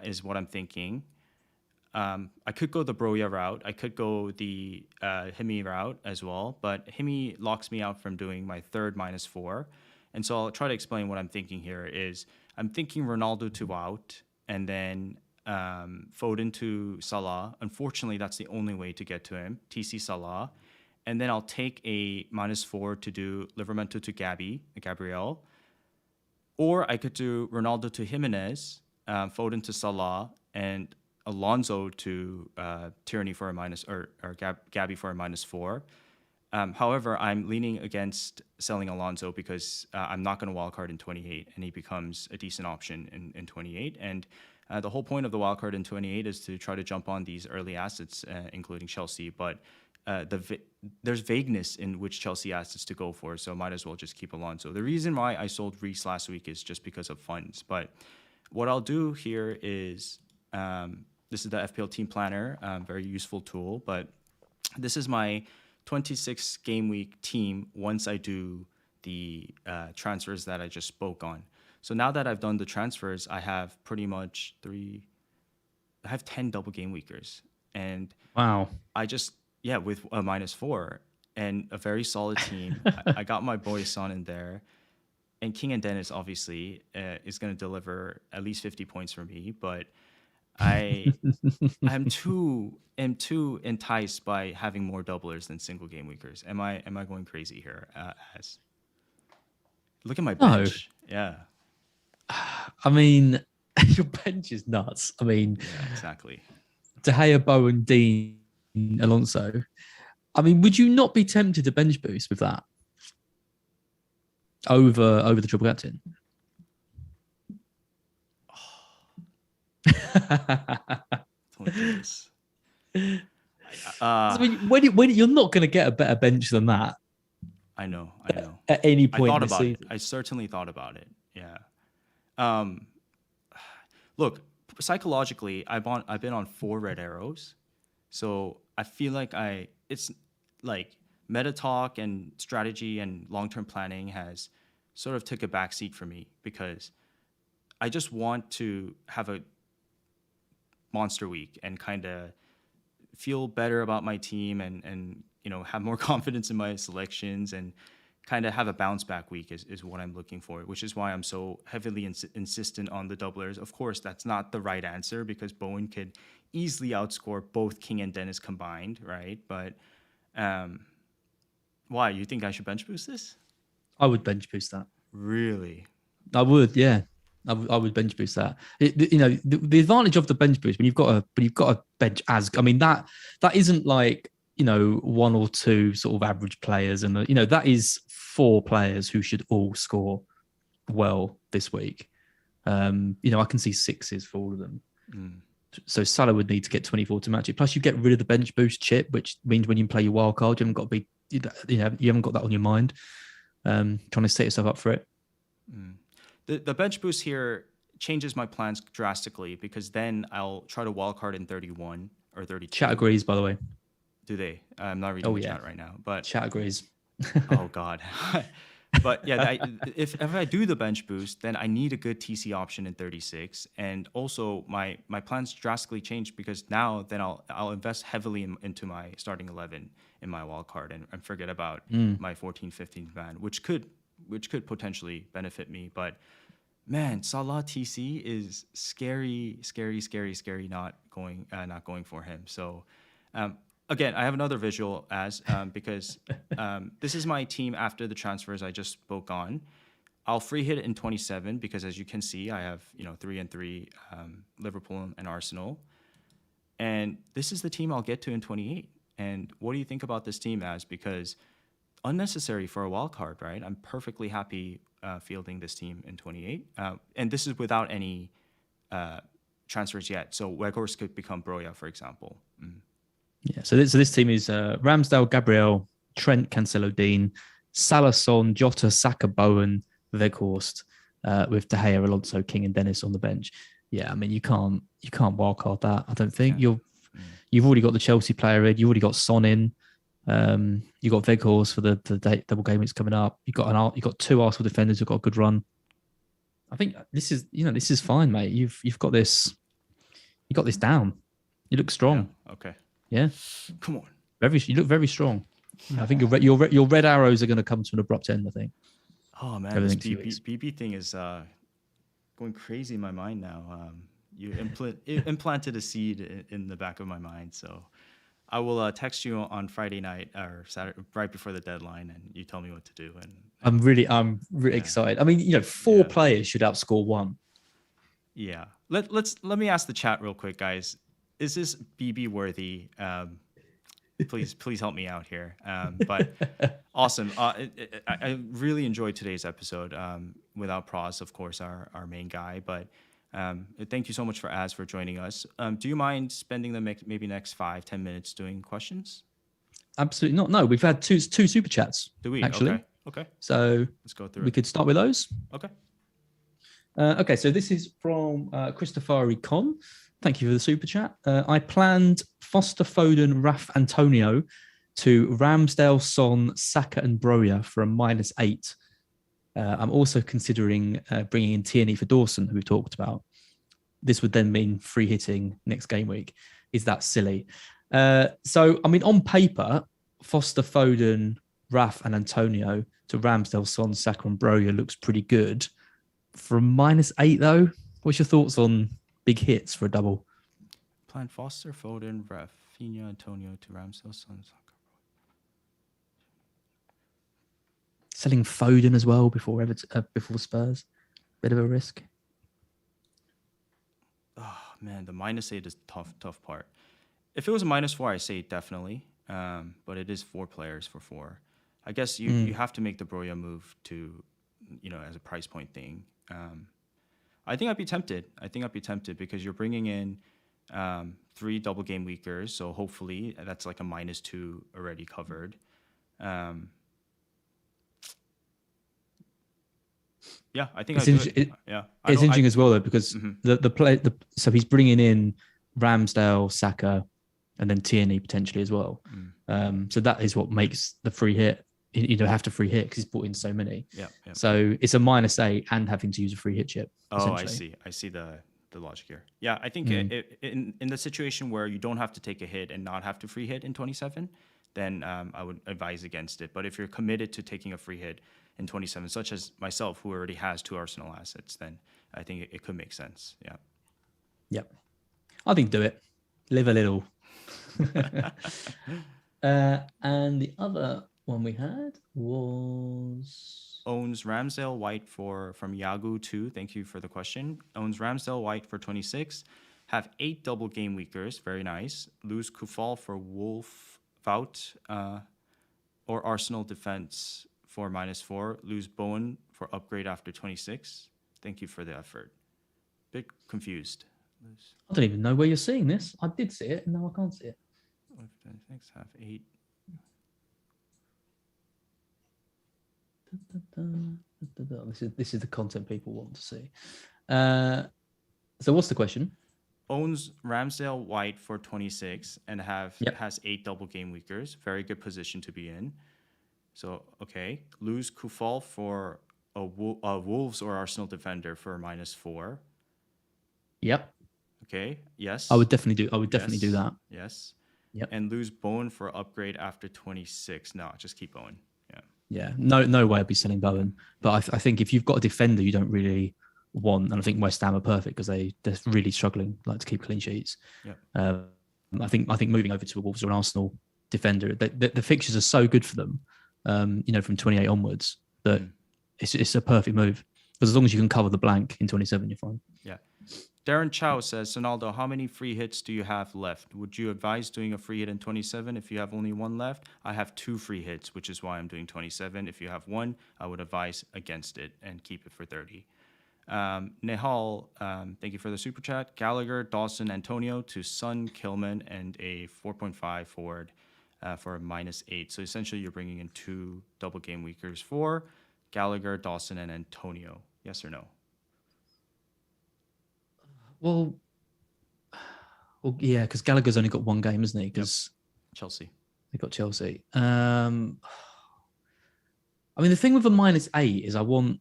is what I'm thinking. I could go the Broya route. I could go the Himi route as well, but Himi locks me out from doing my third -4. And so I'll try to explain what I'm thinking here is I'm thinking Ronaldo to Out, and then Foden to Salah. Unfortunately, that's the only way to get to him, TC Salah. And then I'll take a -4 to do Livramento to Gabriel. Or I could do Ronaldo to Jimenez, Foden to Salah, and Alonso to Tierney for a Gabby for a -4. However, I'm leaning against selling Alonso because I'm not going to wildcard in 28, and he becomes a decent option in 28. And the whole point of the wildcard in 28 is to try to jump on these early assets, including Chelsea. But there's vagueness in which Chelsea assets to go for, so might as well just keep Alonso. The reason why I sold Reece last week is just because of funds. But what I'll do here is, this is the FPL Team Planner, very useful tool. But this is my 26 game week team once I do the transfers that I just spoke on. So now that I've done the transfers, I have pretty much 10 double game weekers. And wow, with a -4 and a very solid team. I got my boy Son in there, and King and Dennis obviously is going to deliver at least 50 points for me. But I'm too enticed by having more doublers than single game weekers. Am I going crazy here? Look at my bench. No. Yeah. I mean, your bench is nuts. I mean, yeah, exactly. De Gea, Bowen, Dean, Alonso. I mean, would you not be tempted to bench boost with that over the triple captain? I mean, when you're not going to get a better bench than that. I know. At any point, I thought about it. I certainly thought about it. Yeah. Look, psychologically, I've been on 4 red arrows, so I feel like it's like meta talk and strategy and long term planning has sort of took a back seat for me because I just want to have a monster week and kind of feel better about my team and have more confidence in my selections and kind of have a bounce back week is what I'm looking for, which is why I'm so heavily insistent on the doublers. Of course, that's not the right answer because Bowen could easily outscore both King and Dennis combined, right? But why? You think I should bench boost this? I would bench boost that. Really? I would, yeah. I would bench boost that. The advantage of the bench boost when you've got a bench that isn't like 1 or 2 sort of average players, and that is 4 players who should all score well this week. I can see 6s for all of them. So Salah would need to get 24 to match it. Plus, you get rid of the bench boost chip, which means when you play your wild card, you haven't got to be, you haven't got that on your mind. Trying to set yourself up for it. The bench boost here changes my plans drastically because then I'll try to wildcard in 31 or 32. Chat agrees, by the way. Do they? I'm not reading the chat right now, but chat agrees. Oh God. But yeah, if I do the bench boost, then I need a good TC option in 36, and also my plans drastically change because now then I'll invest heavily into my starting 11 in my wild card and forget about my 14, 15 man, which could potentially benefit me. But man, Salah TC is scary not going for him. So again, I have another visual because this is my team after the transfers I just spoke on. I'll free hit it in 27 because, as you can see, I have 3-3 Liverpool and Arsenal, and this is the team I'll get to in 28. And what do you think about this team, Az? Because unnecessary for a wild card, right? I'm perfectly happy fielding this team in 28, and this is without any transfers yet. So Weghorst could become Broja, for example. Yeah, so this team is Ramsdale, Gabriel, Trent, Cancelo, Dean, Salah, Son, Jota, Saka, Bowen, Weghorst, with De Gea, Alonso, King, and Dennis on the bench. Yeah, I mean you can't wildcard that. I don't think you've already got the Chelsea player in. You already got Son in. You got Weghorst for the double game weeks coming up. You got 2 Arsenal defenders who've got a good run. I think this is fine, mate. You've got this. You got this down. You look strong. Yeah. Okay. Yeah, come on. You look very strong. I think your red arrows are going to come to an abrupt end. I think. Oh man, this BB thing is going crazy in my mind now. You implanted a seed in the back of my mind, so I will text you on Friday night or Saturday right before the deadline, and you tell me what to do. And I'm really excited. I mean, 4 players should outscore 1. Yeah. Let me ask the chat real quick, guys. Is this BB worthy? Please help me out here. But awesome. I really enjoyed today's episode. Without Pras, of course, our main guy. But thank you so much for Az for joining us. Do you mind spending the maybe next 5-10 minutes doing questions? Absolutely not. No, we've had two super chats. Do we? Actually. Okay. So let's go through. We could start with those. Okay. Okay. So this is from Christopher Con. Thank you for the super chat. I planned Foster, Foden, Raf, Antonio to Ramsdale, Son, Saka, and Broja for a -8. I'm also considering bringing in Tierney for Dawson, who we talked about. This would then mean free hitting next game week. Is that silly? So, I mean, on paper, Foster, Foden, Raf, and Antonio to Ramsdale, Son, Saka, and Broja looks pretty good. For a -8, though, what's your thoughts on big hits for a double? Plan Foster, Foden, Rafinha, Antonio to Ramsdale, Son, Saka. Selling Foden as well before Spurs, bit of a risk. Oh man, the -8 is tough part. If it was a -4, I say definitely, but it is 4 players for 4. I guess you have to make the Broja move to, as a price point thing. I think I'd be tempted because you're bringing in 3 double game weekers, so hopefully that's like a -2 already covered. Yeah, I think It's, I in, could. it, Yeah, it's interesting as well though, because Mhm. so he's bringing in Ramsdale, Saka, and then Tierney potentially as well. So that is what makes the free hit. You don't have to free hit because he's brought in so many. Yeah, yeah. So it's a -8 and having to use a free hit chip. Oh, I Essentially. see. I see the logic here. Yeah, I think in the situation where you don't have to take a hit and not have to free hit in 27, then I would advise against it. But if you're committed to taking a free hit in 27, such as myself, who already has 2 Arsenal assets, then I think it could make sense. Yeah. Yep. I think do it. Live a little. And the other one we had was Owns Ramsdale White from Yagu 2. Thank you for the question. Owns Ramsdale White for 26. Have 8 double game weekers. Very nice. Lose Kufal for Wolf Vout or Arsenal defense for -4. Lose Bowen for upgrade after 26. Thank you for the effort. Bit confused. I don't even know where you're seeing this. I did see it, and now I can't see it. 26 have 8. This is the content people want to see. So what's the question? Owns Ramsdale White for 26 and Yep. has 8 double game weekers. Very good position to be in. So, okay. Lose Kufal for a Wolves or Arsenal defender for -4. Yep. Okay. Yes. I would definitely do Yes. that. Yes. Yep. And lose Bowen for upgrade after 26. No, just keep Bowen. Yeah. Yeah. No way I'd be selling Bowen. But I think if you've got a defender you don't really want, and I think West Ham are perfect because they're really struggling to keep clean sheets. Yeah. I think moving over to a Wolves or an Arsenal defender, the fixtures are so good for them, from 28 onwards that it's a perfect move. Because as long as you can cover the blank in 27, you're fine. Yeah. Darren Chow says, Sonaldo, how many free hits do you have left? Would you advise doing a free hit in 27 if you have only 1 left? I have 2 free hits, which is why I'm doing 27. If you have 1, I would advise against it and keep it for 30. Nehal, thank you for the super chat. Gallagher, Dawson, Antonio to Son, Kilman, and a 4.5 forward for a -8. So essentially, you're bringing in 2 double game weekers for Gallagher, Dawson, and Antonio. Yes or no? Well, yeah, because Gallagher's only got 1 game, isn't he? Because Chelsea. they got Chelsea. I mean, the thing with a -8 is I want,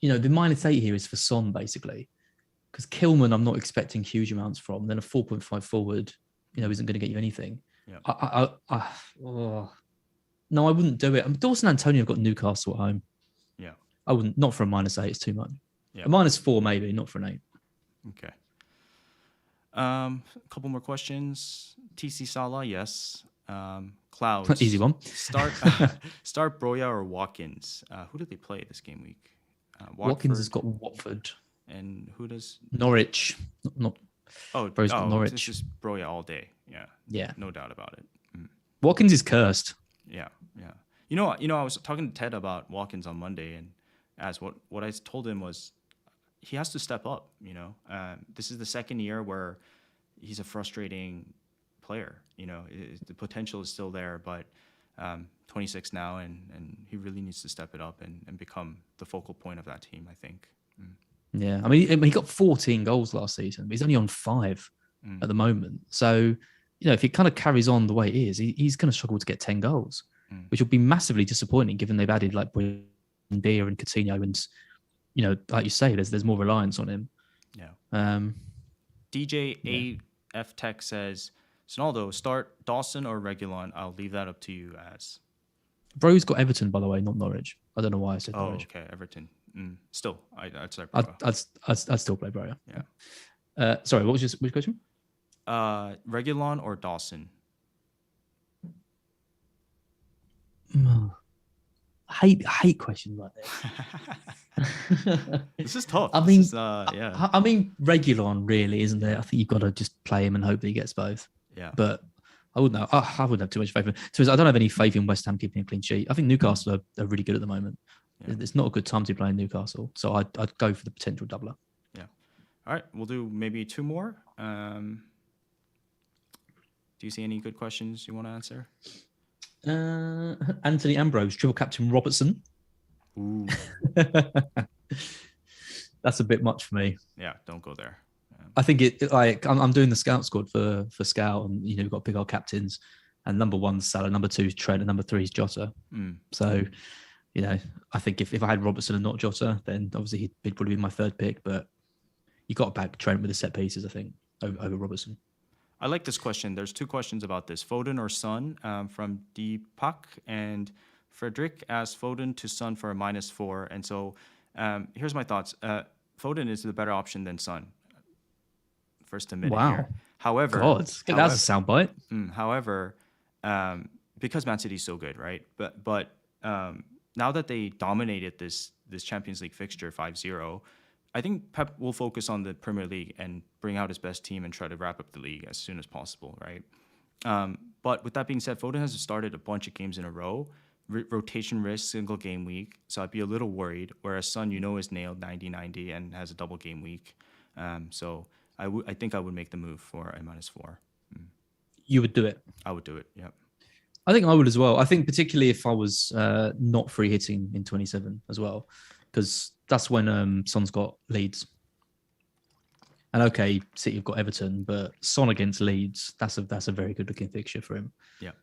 the -8 here is for Son, basically. Because Kilman, I'm not expecting huge amounts from. Then a 4.5 forward, isn't going to get you anything. Yeah. No, I wouldn't do it. Dawson and Antonio have got Newcastle at home. Yeah. I wouldn't, not for a -8, it's too much. Yeah. A -4, maybe, not for an 8. Okay. A couple more questions. TC Salah, yes. Clouds. Easy one. Start Broya or Watkins. Who did they play this game week? Watkins has got Watford. And who does Norwich? Not. Bro's got Norwich. It's just Broya all day. Yeah. Yeah. No doubt about it. Watkins is cursed. Yeah. I was talking to Ted about Watkins on Monday, and as what I told him was, he has to step up. This is the second year where he's a frustrating player. The potential is still there, but 26 now, and he really needs to step it up and become the focal point of that team, I think. Yeah, I mean, he got 14 goals last season, but he's only on 5 at the moment. So, if he kind of carries on the way it is, he's going to struggle to get 10 goals, which will be massively disappointing given they've added like Buendia and Coutinho, and like you say, there's more reliance on him. Yeah. DJ AF Tech says, Sonaldo, start Dawson or Reguilon. I'll leave that up to you as. Bro's got Everton, by the way, not Norwich. I don't know why I said Norwich. Okay, Everton. Still, I'd start Bro. I'd still play Bro. Yeah. Sorry, what was which question? Reguilon or Dawson? I hate questions like this. This is tough. I mean, yeah. I mean, Reguilon, really, isn't it? I think you've got to just play him and hope that he gets both. Yeah. But I wouldn't know. I wouldn't have too much faith in. So I don't have any faith in West Ham keeping a clean sheet. I think Newcastle are really good at the moment. Yeah. It's not a good time to play in Newcastle, so I'd go for the potential doubler. Yeah. All right, we'll do maybe 2 more. Do you see any good questions you want to answer? Anthony Ambrose, triple captain Robertson. Ooh, That's a bit much for me. yeah, don't go there. I think like I'm doing the scout squad for Scout, and we've got to pick our captains. And number one's Salah, number two is Trent, and number three is Jota. So, I think if I had Robertson and not Jota, then obviously he'd probably be my third pick. But you got to back Trent with the set pieces, I think, over Robertson. I like this question. There's two questions about this: Foden or Son, from Deepak, and Frederick asked Foden to Son for a -4. And so, here's my thoughts. Foden is the better option than Son. First to admit it Wow. here. However, God, that's a soundbite. however, because Man City's so good, right? But now that they dominated this Champions League fixture 5-0, I think Pep will focus on the Premier League and bring out his best team and try to wrap up the league as soon as possible, right? But with that being said, Foden has started a bunch of games in a row, rotation risk, single game week, so I'd be a little worried. Whereas Son, is nailed 90-90 and has a double game week, so I think I would make the move for a -4. You would do it. I would do it. Yeah. I think I would as well. I think particularly if I was not free hitting in 27 as well, because that's when Son's got Leeds. And okay, City have got Everton, but Son against Leeds, that's a very good looking fixture for him. Yeah.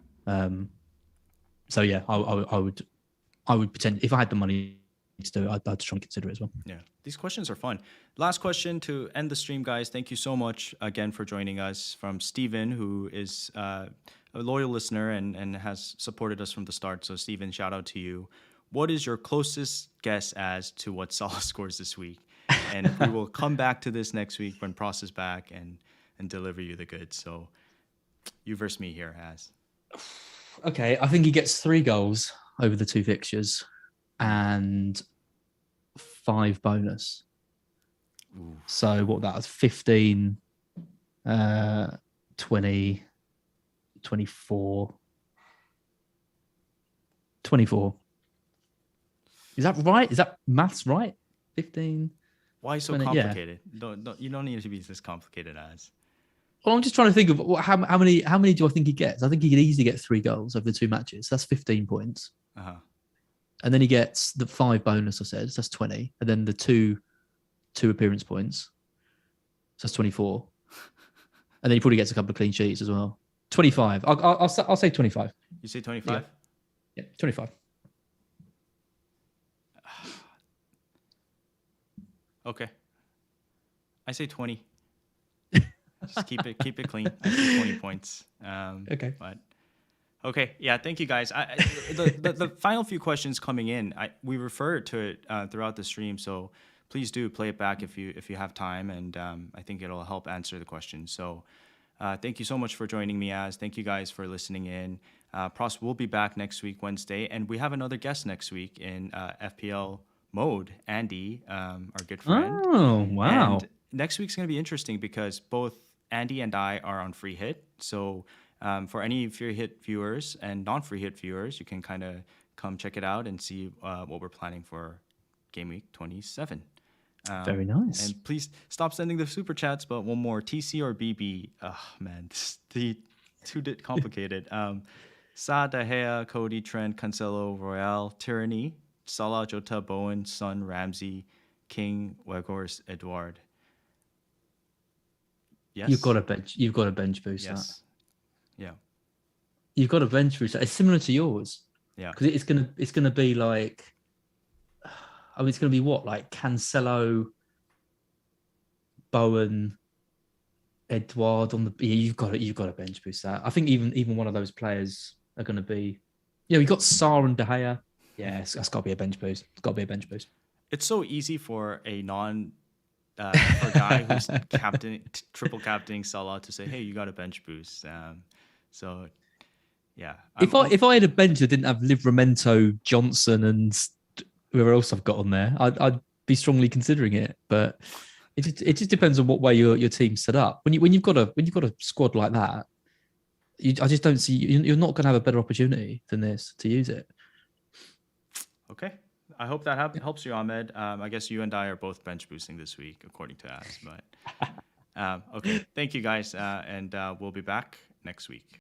So yeah, I would pretend if I had the money to do it, I'd try and consider it as well. Yeah, these questions are fun. Last question to end the stream, guys. Thank you so much again for joining us, from Steven, who is a loyal listener and has supported us from the start. So Steven, shout out to you. What is your closest guess as to what Salah scores this week? And we will come back to this next week when Pras is back and deliver you the goods. So you versus me here, Az. Okay, I think he gets 3 goals over the 2 fixtures and 5 bonus. Ooh. So what that was 15, 20, 24. 24. Is that right? Is that maths right? 15. Why so 20, complicated? Yeah. You don't need to be this complicated, Az. Well, I'm just trying to think of how many do I think he gets? I think he could easily get 3 goals over the 2 matches. That's 15 points. Uh-huh. And then he gets the 5 bonus, I said. So that's 20. And then the two appearance points. So that's 24. And then he probably gets a couple of clean sheets as well. 25. I'll say 25. You say 25? Yeah, 25. Okay. I say 20. Just keep it clean. I say 20 points. Okay. But okay, yeah. Thank you, guys. The final few questions coming in, we referred to it throughout the stream, so please do play it back if you have time, and I think it'll help answer the questions. So thank you so much for joining me, Az. Thank you guys for listening in. Pras will be back next week, Wednesday, and we have another guest next week in FPL mode, Andy, our good friend. Oh, wow. And next week's going to be interesting because both Andy and I are on free hit. So for any free hit viewers and non-free hit viewers, you can kind of come check it out and see what we're planning for Gameweek 27. Very nice. And please stop sending the super chats, but one more, TC or BB. Oh, man, the too complicated. Sa, De Gea, Cody, Trent, Cancelo, Royale, Tyranny, Salah, Jota, Bowen, Son, Ramsey, King, Weghorst, Edward. Yes. You've got a bench boost. Yes. That. Yeah. You've got a bench boost. It's similar to yours. Yeah. Because it's gonna be like, I mean, it's gonna be what, like Cancelo, Bowen, Edward on the. Yeah, you've got a bench boost. That I think even one of those players are gonna be. Yeah, we got Sarr and De Gea. Yeah, that's got to be a bench boost. It's got to be a bench boost. It's so easy for a for a guy who's triple captaining Salah to say, "Hey, you got a bench boost." So, yeah. If I had a bench that didn't have Livramento, Johnson, and whoever else I've got on there, I'd be strongly considering it. But it just depends on what way your team's set up. When you've got a squad like that, I just don't see you're not going to have a better opportunity than this to use it. Okay. I hope that helps you, Ahmed. I guess you and I are both bench boosting this week, according to Az. But okay, thank you guys, and we'll be back next week.